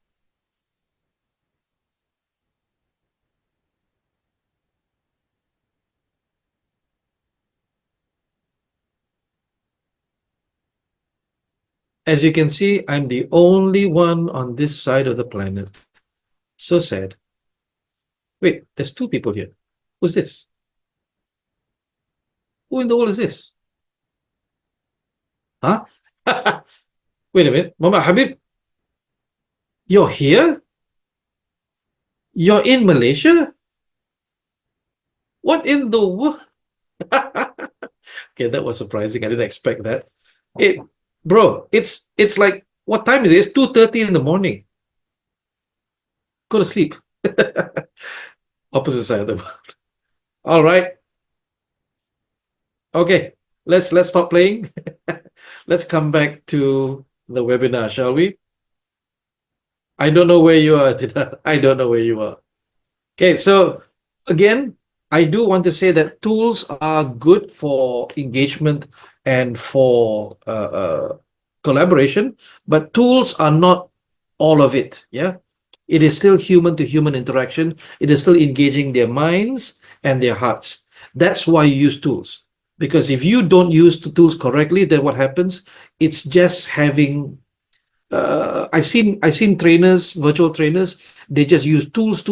As you can see, I'm the only one on this side of the planet. So sad. Wait, there's 2 people here. Who's this? Who in the world is this? Huh? Wait a minute. Mama Habib, you're here? You're in Malaysia? What in the world? Okay, that was surprising. I didn't expect that. Bro, it's like, what time is it? It's 2:30 in the morning. Go to sleep. Opposite side of the world. All right. Okay. Let's stop playing. Let's come back to the webinar, shall we? I don't know where you are, Tita. I don't know where you are. Okay, so again, I do want to say that tools are good for engagement and for collaboration, but tools are not all of it. Yeah, it is still human to human interaction. It is still engaging their minds and their hearts. That's why you use tools. Because if you don't use the tools correctly, then what happens? It's just having I've seen trainers, virtual trainers, they just use tools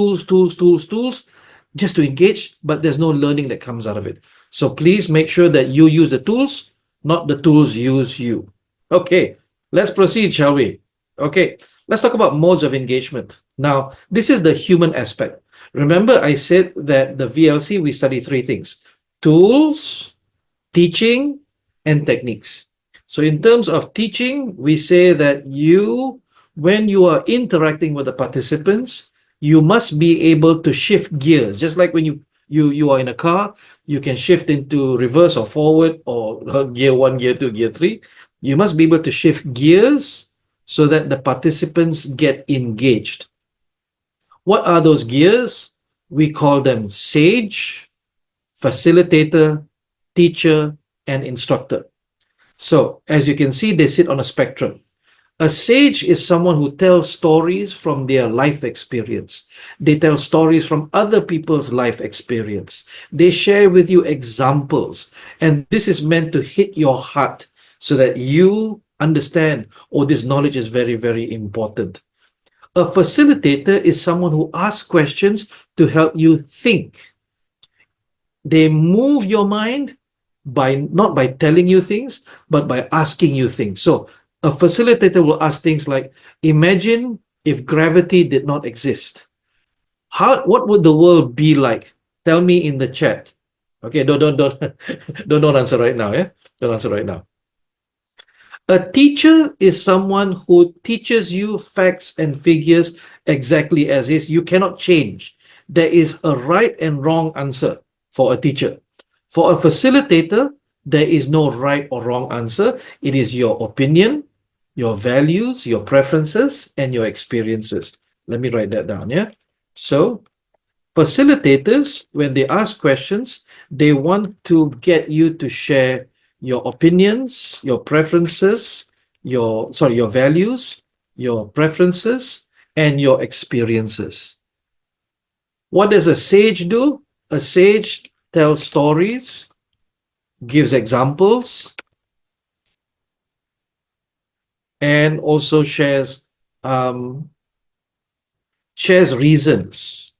just to engage, but there's no learning that comes out of it. So please make sure that you use the tools, not the tools use you. Okay, let's proceed, shall we? Okay, let's talk about modes of engagement. Now, this is the human aspect. Remember, I said that the VLC, we study three things: tools, teaching, and techniques. So in terms of teaching, we say that when you are interacting with the participants, you must be able to shift gears. Just like when you are in a car, you can shift into reverse or forward or gear one, gear two, gear three. You must be able to shift gears so that the participants get engaged. What are those gears? We call them sage, facilitator, teacher, and instructor. So, as you can see, they sit on a spectrum. A sage is someone who tells stories from their life experience. They tell stories from other people's life experience. They share with you examples. And this is meant to hit your heart so that you understand, oh, this knowledge is very, very important. A facilitator is someone who asks questions to help you think. They move your mind not by telling you things, but by asking you things. So a facilitator will ask things like, imagine if gravity did not exist. What would the world be like? Tell me in the chat. Okay, don't answer right now, yeah? Don't answer right now. A teacher is someone who teaches you facts and figures exactly as is. You cannot change. There is a right and wrong answer for a teacher. For a facilitator, there is no right or wrong answer. It is your opinion, your values, your preferences, and your experiences. Let me write that down, yeah? So, facilitators, when they ask questions, they want to get you to share your opinions, your preferences, your values, your preferences, and your experiences. What does a sage do? A sage tells stories, gives examples, and also shares reasons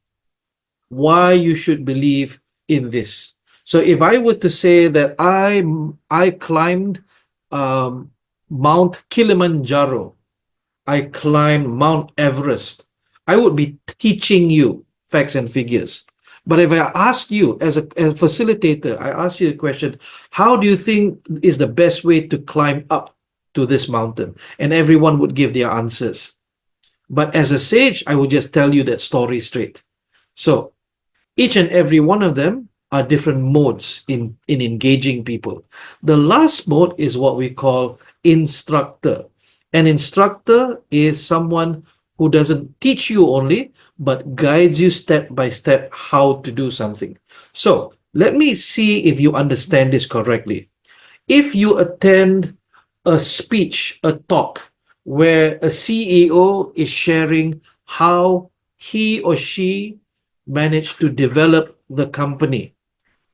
why you should believe in this. So if I were to say that I climbed Mount Kilimanjaro, I climbed Mount Everest, I would be teaching you facts and figures. But if I asked you as a facilitator, I asked you the question, how do you think is the best way to climb up to this mountain? And everyone would give their answers. But as a sage, I would just tell you that story straight. So each and every one of them are different modes in engaging people. The last mode is what we call instructor. An instructor is someone who doesn't teach you only, but guides you step by step how to do something. So let me see if you understand this correctly. If you attend a speech, a talk, where a CEO is sharing how he or she managed to develop the company,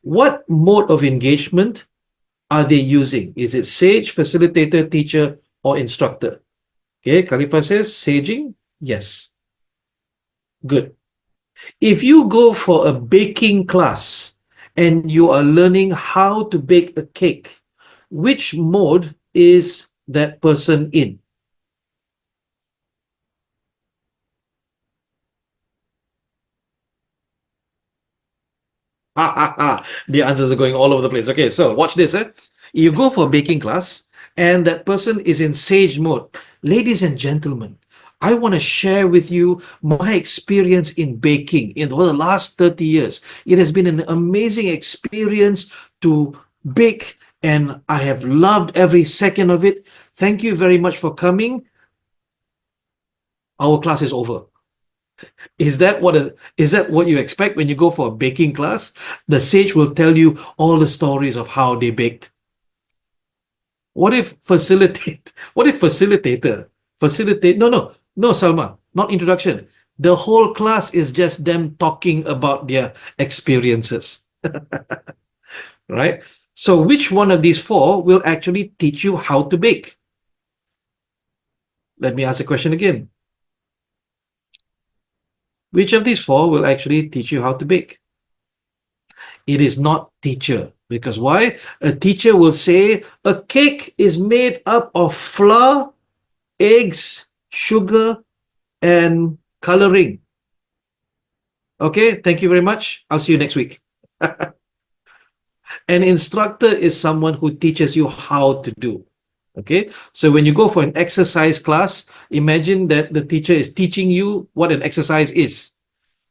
what mode of engagement are they using? Is it sage, facilitator, teacher, or instructor? Okay, Khalifa says saging. Yes. Good. If you go for a baking class and you are learning how to bake a cake, which mode is that person in? The answers are going all over the place. Okay, so watch this. You go for a baking class and that person is in sage mode. Ladies and gentlemen, I want to share with you my experience in baking in the last 30 years. It has been an amazing experience to bake, and I have loved every second of it. Thank you very much for coming. Our class is over. Is that what you expect when you go for a baking class? The sage will tell you all the stories of how they baked. What if facilitate? No, Salma, not introduction. The whole class is just them talking about their experiences, right? So which one of these four will actually teach you how to bake? Let me ask the question again. Which of these four will actually teach you how to bake? It is not teacher. Because why? A teacher will say a cake is made up of flour, eggs, sugar, and coloring. Okay, thank you very much. I'll see you next week. An instructor is someone who teaches you how to do. Okay, so when you go for an exercise class, imagine that the teacher is teaching you what an exercise is,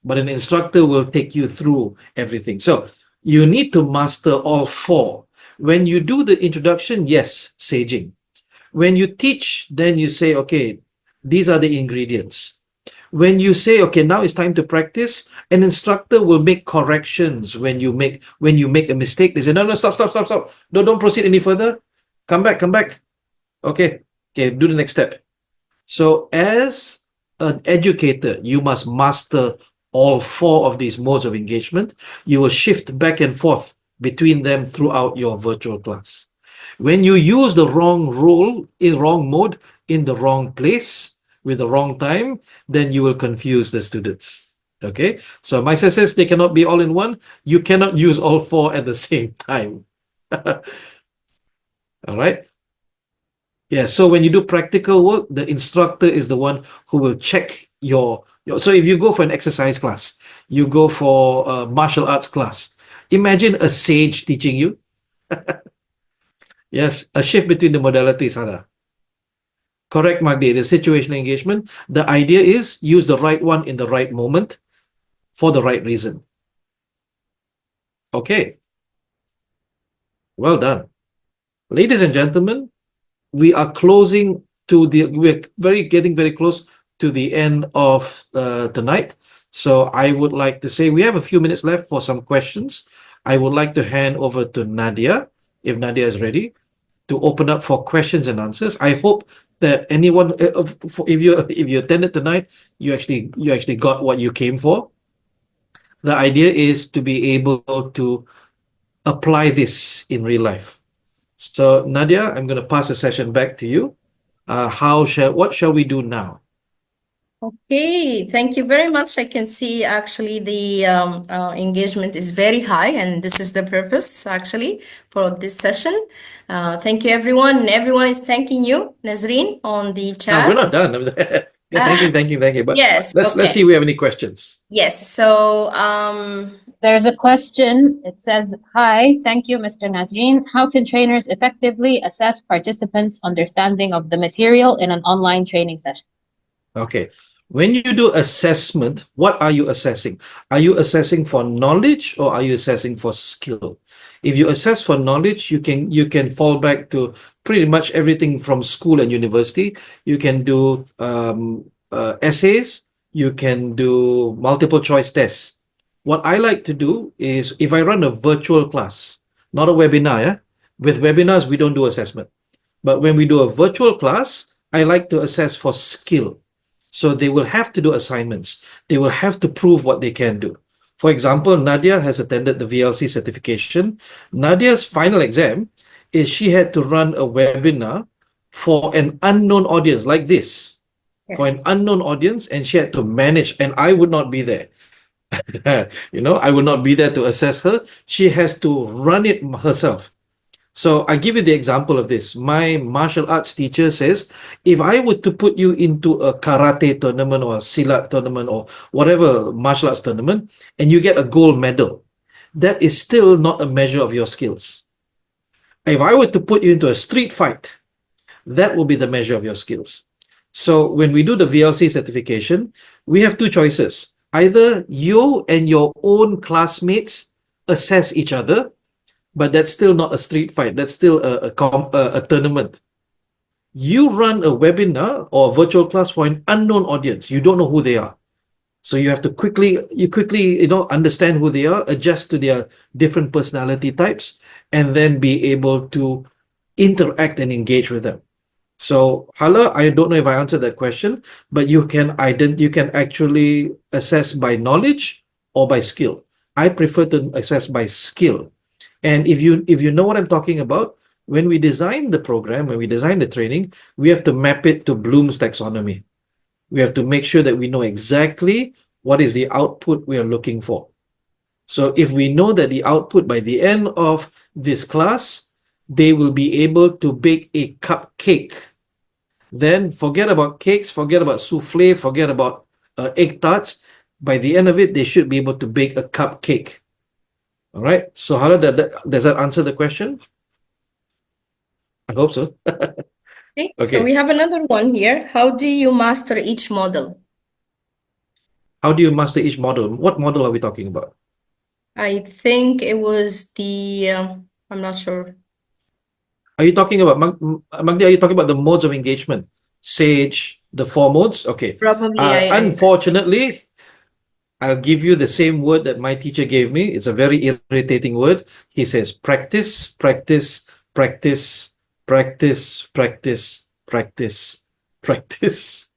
but an instructor will take you through everything. So you need to master all four. When you do the introduction, yes, saging. When you teach, then you say, okay, these are the ingredients. When you say, okay, now it's time to practice, an instructor will make corrections when you make a mistake. They say, no, stop. Don't proceed any further. Come back. Okay, do the next step. So as an educator, you must master all four of these modes of engagement. You will shift back and forth between them throughout your virtual class. When you use the wrong role in wrong mode in the wrong place with the wrong time, then you will confuse the students. Okay, so my says they cannot be all in one. You cannot use all four at the same time. All right. Yeah, so when you do practical work, the instructor is the one who will check your so if you go for an exercise class, you go for a martial arts class, imagine a sage teaching you. Yes, a shift between the modalities, Hannah. Correct, Magdi. The situational engagement, the idea is use the right one in the right moment for the right reason. Okay. Well done. Ladies and gentlemen, we're getting very close to the end of tonight. So I would like to say we have a few minutes left for some questions. I would like to hand over to Nadia, if Nadia is ready, to open up for questions and answers. I hope that anyone, if you attended tonight, you actually got what you came for. The idea is to be able to apply this in real life. So Nadia, I'm going to pass the session back to you. What shall we do now? Okay, thank you very much. I can see actually the engagement is very high, and this is the purpose actually for this session. Thank you, everyone. Everyone is thanking you, Nazreen, on the chat. No, we're not done. Thank you. But yes, let's see if we have any questions. Yes, so there's a question. It says, hi, thank you, Mr. Nazreen. How can trainers effectively assess participants' understanding of the material in an online training session? Okay. When you do assessment, what are you assessing? Are you assessing for knowledge or are you assessing for skill? If you assess for knowledge, you can fall back to pretty much everything from school and university. You can do essays. You can do multiple choice tests. What I like to do is if I run a virtual class, not a webinar, yeah? With webinars, we don't do assessment. But when we do a virtual class, I like to assess for skill. So they will have to do assignments. They will have to prove what they can do. For example, Nadia has attended the VLC certification. Nadia's final exam is she had to run a webinar for an unknown audience like this. Yes. For an unknown audience, and she had to manage, and I would not be there. I would not be there to assess her. She has to run it herself. So I give you the example of this. My martial arts teacher says, if I were to put you into a karate tournament or a silat tournament or whatever martial arts tournament, and you get a gold medal, that is still not a measure of your skills. If I were to put you into a street fight, that will be the measure of your skills. So when we do the VLC certification, we have two choices. Either you and your own classmates assess each other, but that's still not a street fight. That's still a tournament. You run a webinar or a virtual class for an unknown audience. You don't know who they are. So you have to quickly understand who they are, adjust to their different personality types, and then be able to interact and engage with them. So Hala, I don't know if I answered that question, but you can actually assess by knowledge or by skill. I prefer to assess by skill. And if you know what I'm talking about, when we design the program, when we design the training, we have to map it to Bloom's taxonomy. We have to make sure that we know exactly what is the output we are looking for. So if we know that the output by the end of this class, they will be able to bake a cupcake, then forget about cakes, forget about souffle, forget about egg tarts. By the end of it, they should be able to bake a cupcake. All right. So how does that answer the question? I hope so. Okay, so Okay. we have another one here. How do you master each model? How do you master each model? What model are we talking about? I think it was the, I'm not sure. Are you talking about, Magdi, are you talking about the modes of engagement? Sage, the 4 modes? Okay. Probably Unfortunately, I'll give you the same word that my teacher gave me. It's a very irritating word. He says, practice, practice, practice, practice, practice, practice, practice.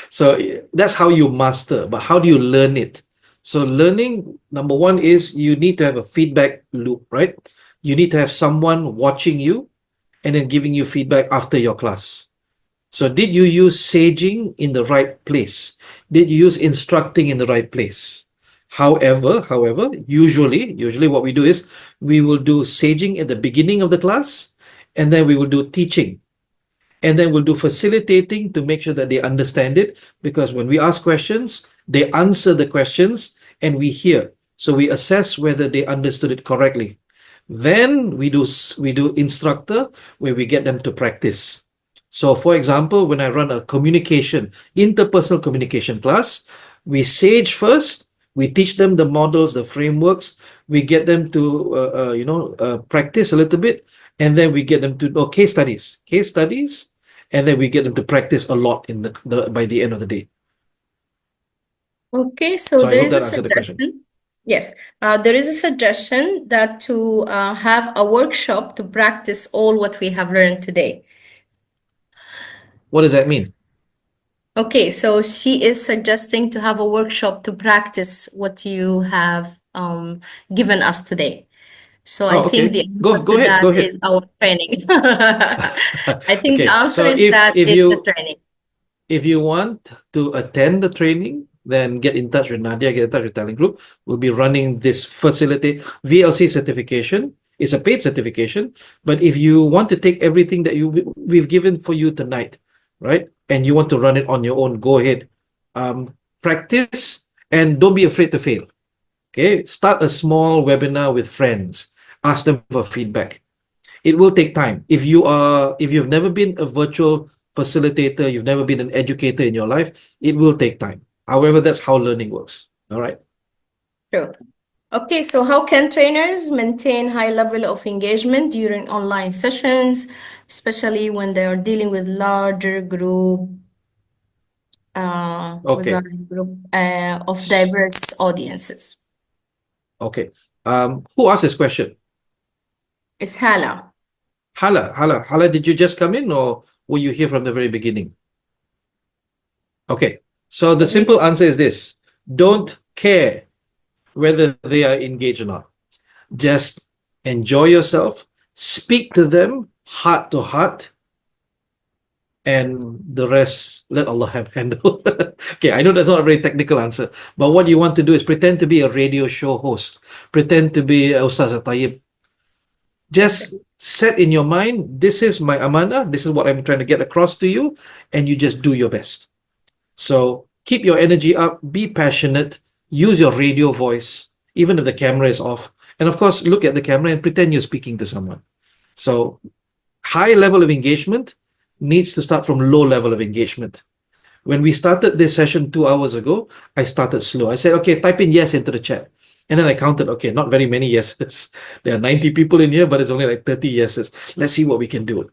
So that's how you master, but how do you learn it? So learning, number one is you need to have a feedback loop, right? You need to have someone watching you and then giving you feedback after your class. So did you use saging in the right place? Did you use instructing in the right place? However, usually what we do is we will do saging at the beginning of the class, and then we will do teaching. And then we'll do facilitating to make sure that they understand it, because when we ask questions, they answer the questions and we hear. So we assess whether they understood it correctly. Then we do instructor, where we get them to practice. So for example, when I run a interpersonal communication class, we sage first, we teach them the models, the frameworks, we get them to practice a little bit, and then we get them to do case studies, and then we get them to practice a lot by the end of the day. Okay, so So I there hope is that a answered the question. suggestion. Yes, there is a suggestion that to have a workshop to practice all what we have learned today. What does that mean? Okay, so she is suggesting to have a workshop to practice what you have given us today. So I Oh, think okay. the answer Go to ahead. that Go is ahead. our training. I think the Okay. answer So is that if is the you training. if you want to attend the training, then get in touch with Nadia, get in touch with Talent Group. We'll be running this VLC certification. It's a paid certification, but if you want to take everything that we've given for you tonight, right, and you want to run it on your own, go ahead. Practice and don't be afraid to fail. Okay, start a small webinar with friends. Ask them for feedback. It will take time. If you've never been a virtual facilitator, you've never been an educator in your life, it will take time. However, that's how learning works. All right. Sure. Okay, so how can trainers maintain high level of engagement during online sessions, especially when they are dealing with larger group, Okay. of diverse audiences? Okay. Who asked this question? It's Hala. Hala, did you just come in or were you here from the very beginning? Okay. So the simple answer is this: don't care whether they are engaged or not. Just enjoy yourself, speak to them heart to heart, and the rest let Allah handle. Okay, I know that's not a very technical answer, but what you want to do is pretend to be a radio show host, pretend to be Ustaz Tayyib. Just set in your mind, this is my amanah, this is what I'm trying to get across to you, and you just do your best. So keep your energy up, be passionate, use your radio voice, even if the camera is off. And of course, look at the camera and pretend you're speaking to someone. So high level of engagement needs to start from low level of engagement. When we started this session 2 hours ago, I started slow. I said, okay, type in yes into the chat. And then I counted, okay, not very many yeses. There are 90 people in here, but it's only like 30 yeses. Let's see what we can do.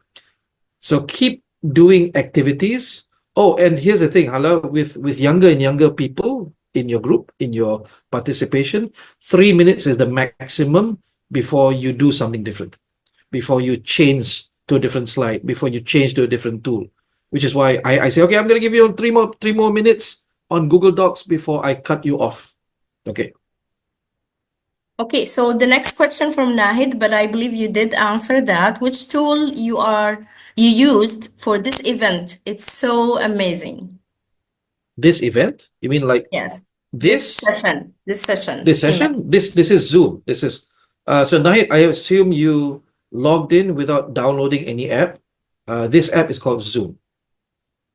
So keep doing activities. Oh, and here's the thing, Hala, with younger and younger people in your group, in your participation, 3 minutes is the maximum before you do something different, before you change to a different slide, before you change to a different tool. Which is why I say, okay, I'm going to give you three more minutes on Google Docs before I cut you off. Okay. Okay, so the next question from Nahid, but I believe you did answer that. Which tool you used for this event? It's so amazing. This event? You mean like Yes. this session? This session. this she meant. session? This is Zoom. This is so Nahid, I assume you logged in without downloading any app. This app is called Zoom.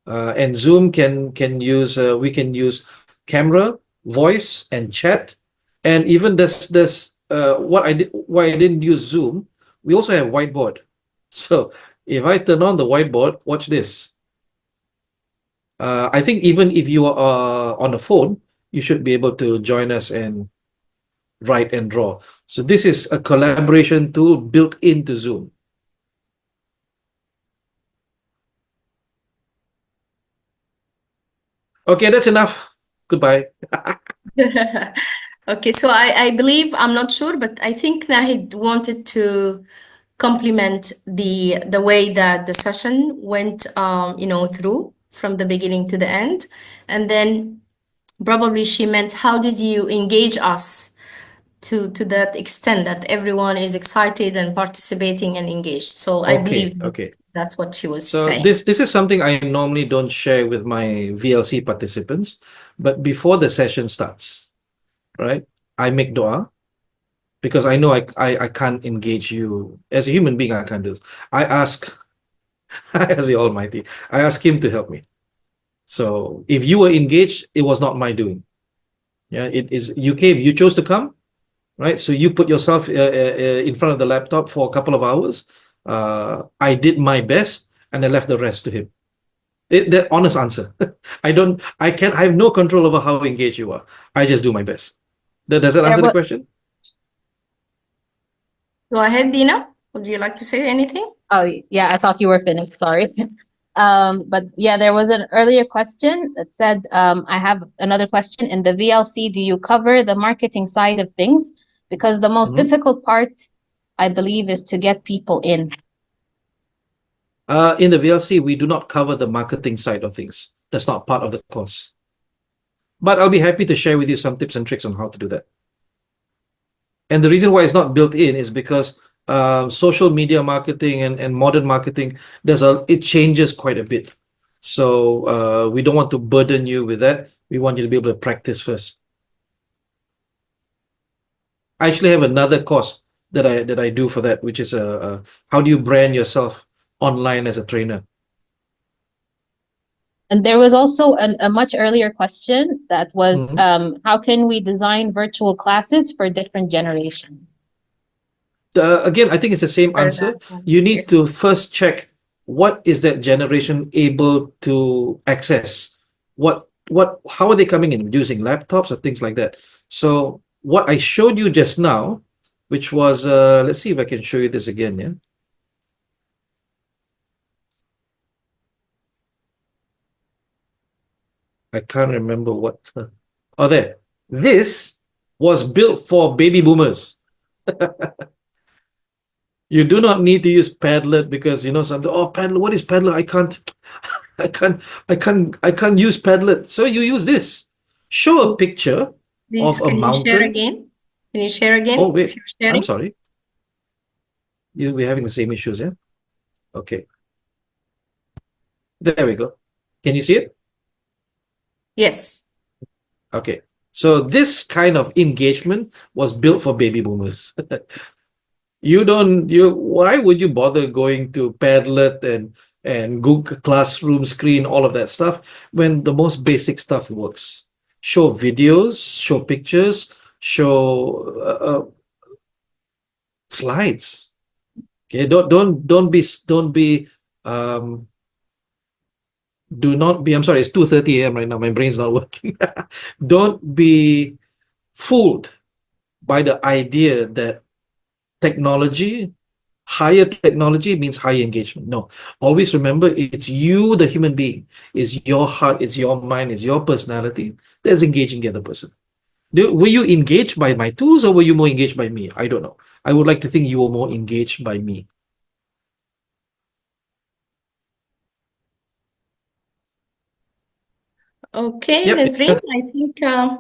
And Zoom can use we can use camera, voice, and chat, and even this why I didn't use Zoom. We also have whiteboard. So if I turn on the whiteboard, watch this. I think even if you are on a phone, you should be able to join us and write and draw. So this is a collaboration tool built into Zoom. Okay, that's enough. Goodbye. Okay, so I believe, I'm not sure, but I think Nahid wanted to compliment the way that the session went through from the beginning to the end. And then probably she meant, how did you engage us to that extent that everyone is excited and participating and engaged? So I believe Okay. that's what she was So saying. this is something I normally don't share with my VLC participants, but before the session starts, right, I make dua because I know I can't engage you as a human being. I can't do this. I ask as the Almighty, I ask Him to help me. So if you were engaged, it was not my doing. Yeah, it is. You came, you chose to come, right? So you put yourself in front of the laptop for a couple of hours. I did my best, and I left the rest to Him. The honest answer. I have no control over how engaged you are. I just do my best. Does that answer the question? Go ahead, Dina. Would you like to say anything? Oh, yeah, I thought you were finished. Sorry. But yeah, there was an earlier question that said, I have another question. In the VLC, do you cover the marketing side of things? Because the most difficult part, I believe, is to get people in. In the VLC, we do not cover the marketing side of things. That's not part of the course. But I'll be happy to share with you some tips and tricks on how to do that. And the reason why it's not built in is because social media marketing and modern marketing, it changes quite a bit. So we don't want to burden you with that. We want you to be able to practice first. I actually have another course that I do for that, which is how do you brand yourself online as a trainer? And there was also a much earlier question that was, how can we design virtual classes for different generations? Again, I think it's the same answer. You need to first check what is that generation able to access. How are they coming in? Using laptops or things like that? So what I showed you just now, which was, let's see if I can show you this again, yeah? I can't remember what. Oh, there. This was built for baby boomers. You do not need to use Padlet because something. Oh, Padlet. What is Padlet? I can't use Padlet. So you use this. Show a picture Please, of a mountain. Can you share again? Can you share again? Oh, wait. I'm sorry. We're having the same issues, yeah? Okay. There we go. Can you see it? Yes. Okay. So this kind of engagement was built for baby boomers. Why would you bother going to Padlet and Google Classroom screen, all of that stuff, when the most basic stuff works? Show videos, show pictures, show slides. Okay, don't be Do not be, I'm sorry, it's 2:30 a.m. right now. My brain's not working. Don't be fooled by the idea that technology, higher technology means higher engagement. No, always remember it's you, the human being, it's your heart, it's your mind, it's your personality that's engaging the other person. Were you engaged by my tools or were you more engaged by me? I don't know. I would like to think you were more engaged by me. Okay, Yep. Nazreen,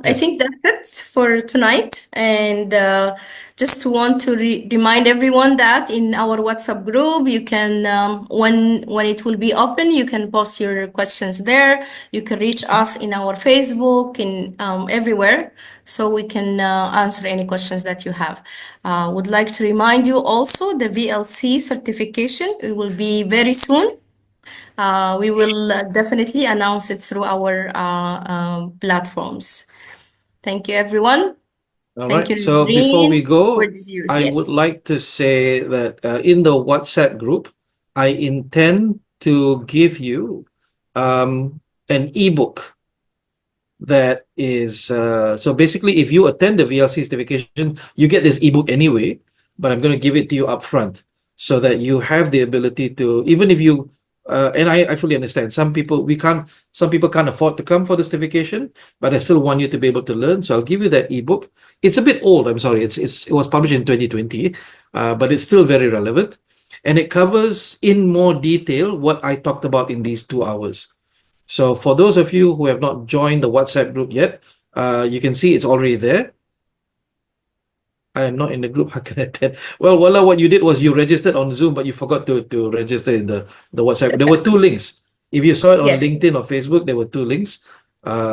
I Yes. think that's it for tonight. And just want to remind everyone that in our WhatsApp group, you can when it will be open, you can post your questions there. You can reach us in our Facebook, in everywhere, so we can answer any questions that you have. Would like to remind you also the VLC certification. It will be very soon. We will definitely announce it through our platforms. Thank you, everyone. All Thank right. you, So before we Nazreen. go, Word is yours. I would Yes. like to say that in the WhatsApp group, I intend to give you an ebook that is so basically if you attend the VLC certification, you get this ebook anyway, but I'm going to give it to you up front so that you have the ability to, even if you and I fully understand some people can't afford to come for the certification, but I still want you to be able to learn. So I'll give you that ebook. It's a bit old, I'm sorry. It was published in 2020, but it's still very relevant. And it covers in more detail what I talked about in these 2 hours. So for those of you who have not joined the WhatsApp group yet, you can see it's already there. I am not in the group. How can I attend? Well, Walla, what you did was you registered on Zoom, but you forgot to register in the WhatsApp. There were two links. If you saw it on Yes. LinkedIn or Facebook, there were two links.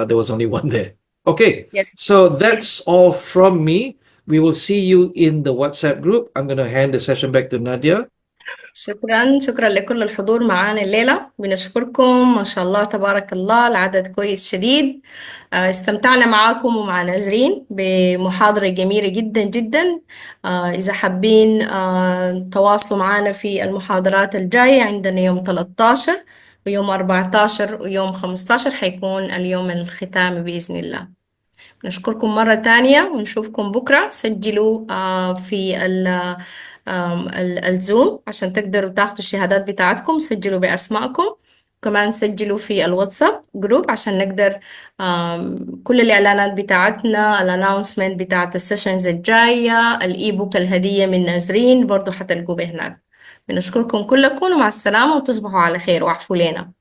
There was only one there. Okay, Yes. so that's all from me. We will see you in the WhatsApp group. I'm going to hand the session back to Nadia. شكرا لكل الحضور معانا الليلة. بنشكركم، ما شاء الله تبارك الله، العدد كويس شديد. استمتعنا معاكم ومع نازرين بمحاضرة جميلة جدا جدا. إذا حابين تواصلوا معانا في المحاضرات الجاية، عندنا يوم 13 ويوم 14 ويوم 15 حيكون اليوم الختامي بإذن الله. نشكركم مرة تانية ونشوفكم بكرة. سجلوا في الزوم عشان تقدروا تاخدوا الشهادات بتاعتكم. سجلوا بأسمائكم، كمان سجلوا في الواتساب جروب عشان نقدر كل الإعلانات بتاعتنا، الاناونسمنت بتاعت السيشنز الجاية، الإي بوك الهدية من نازرين برضو حتلقوه هناك. بنشكركم كلكم ومع السلامة وتصبحوا على خير وعفوا لنا.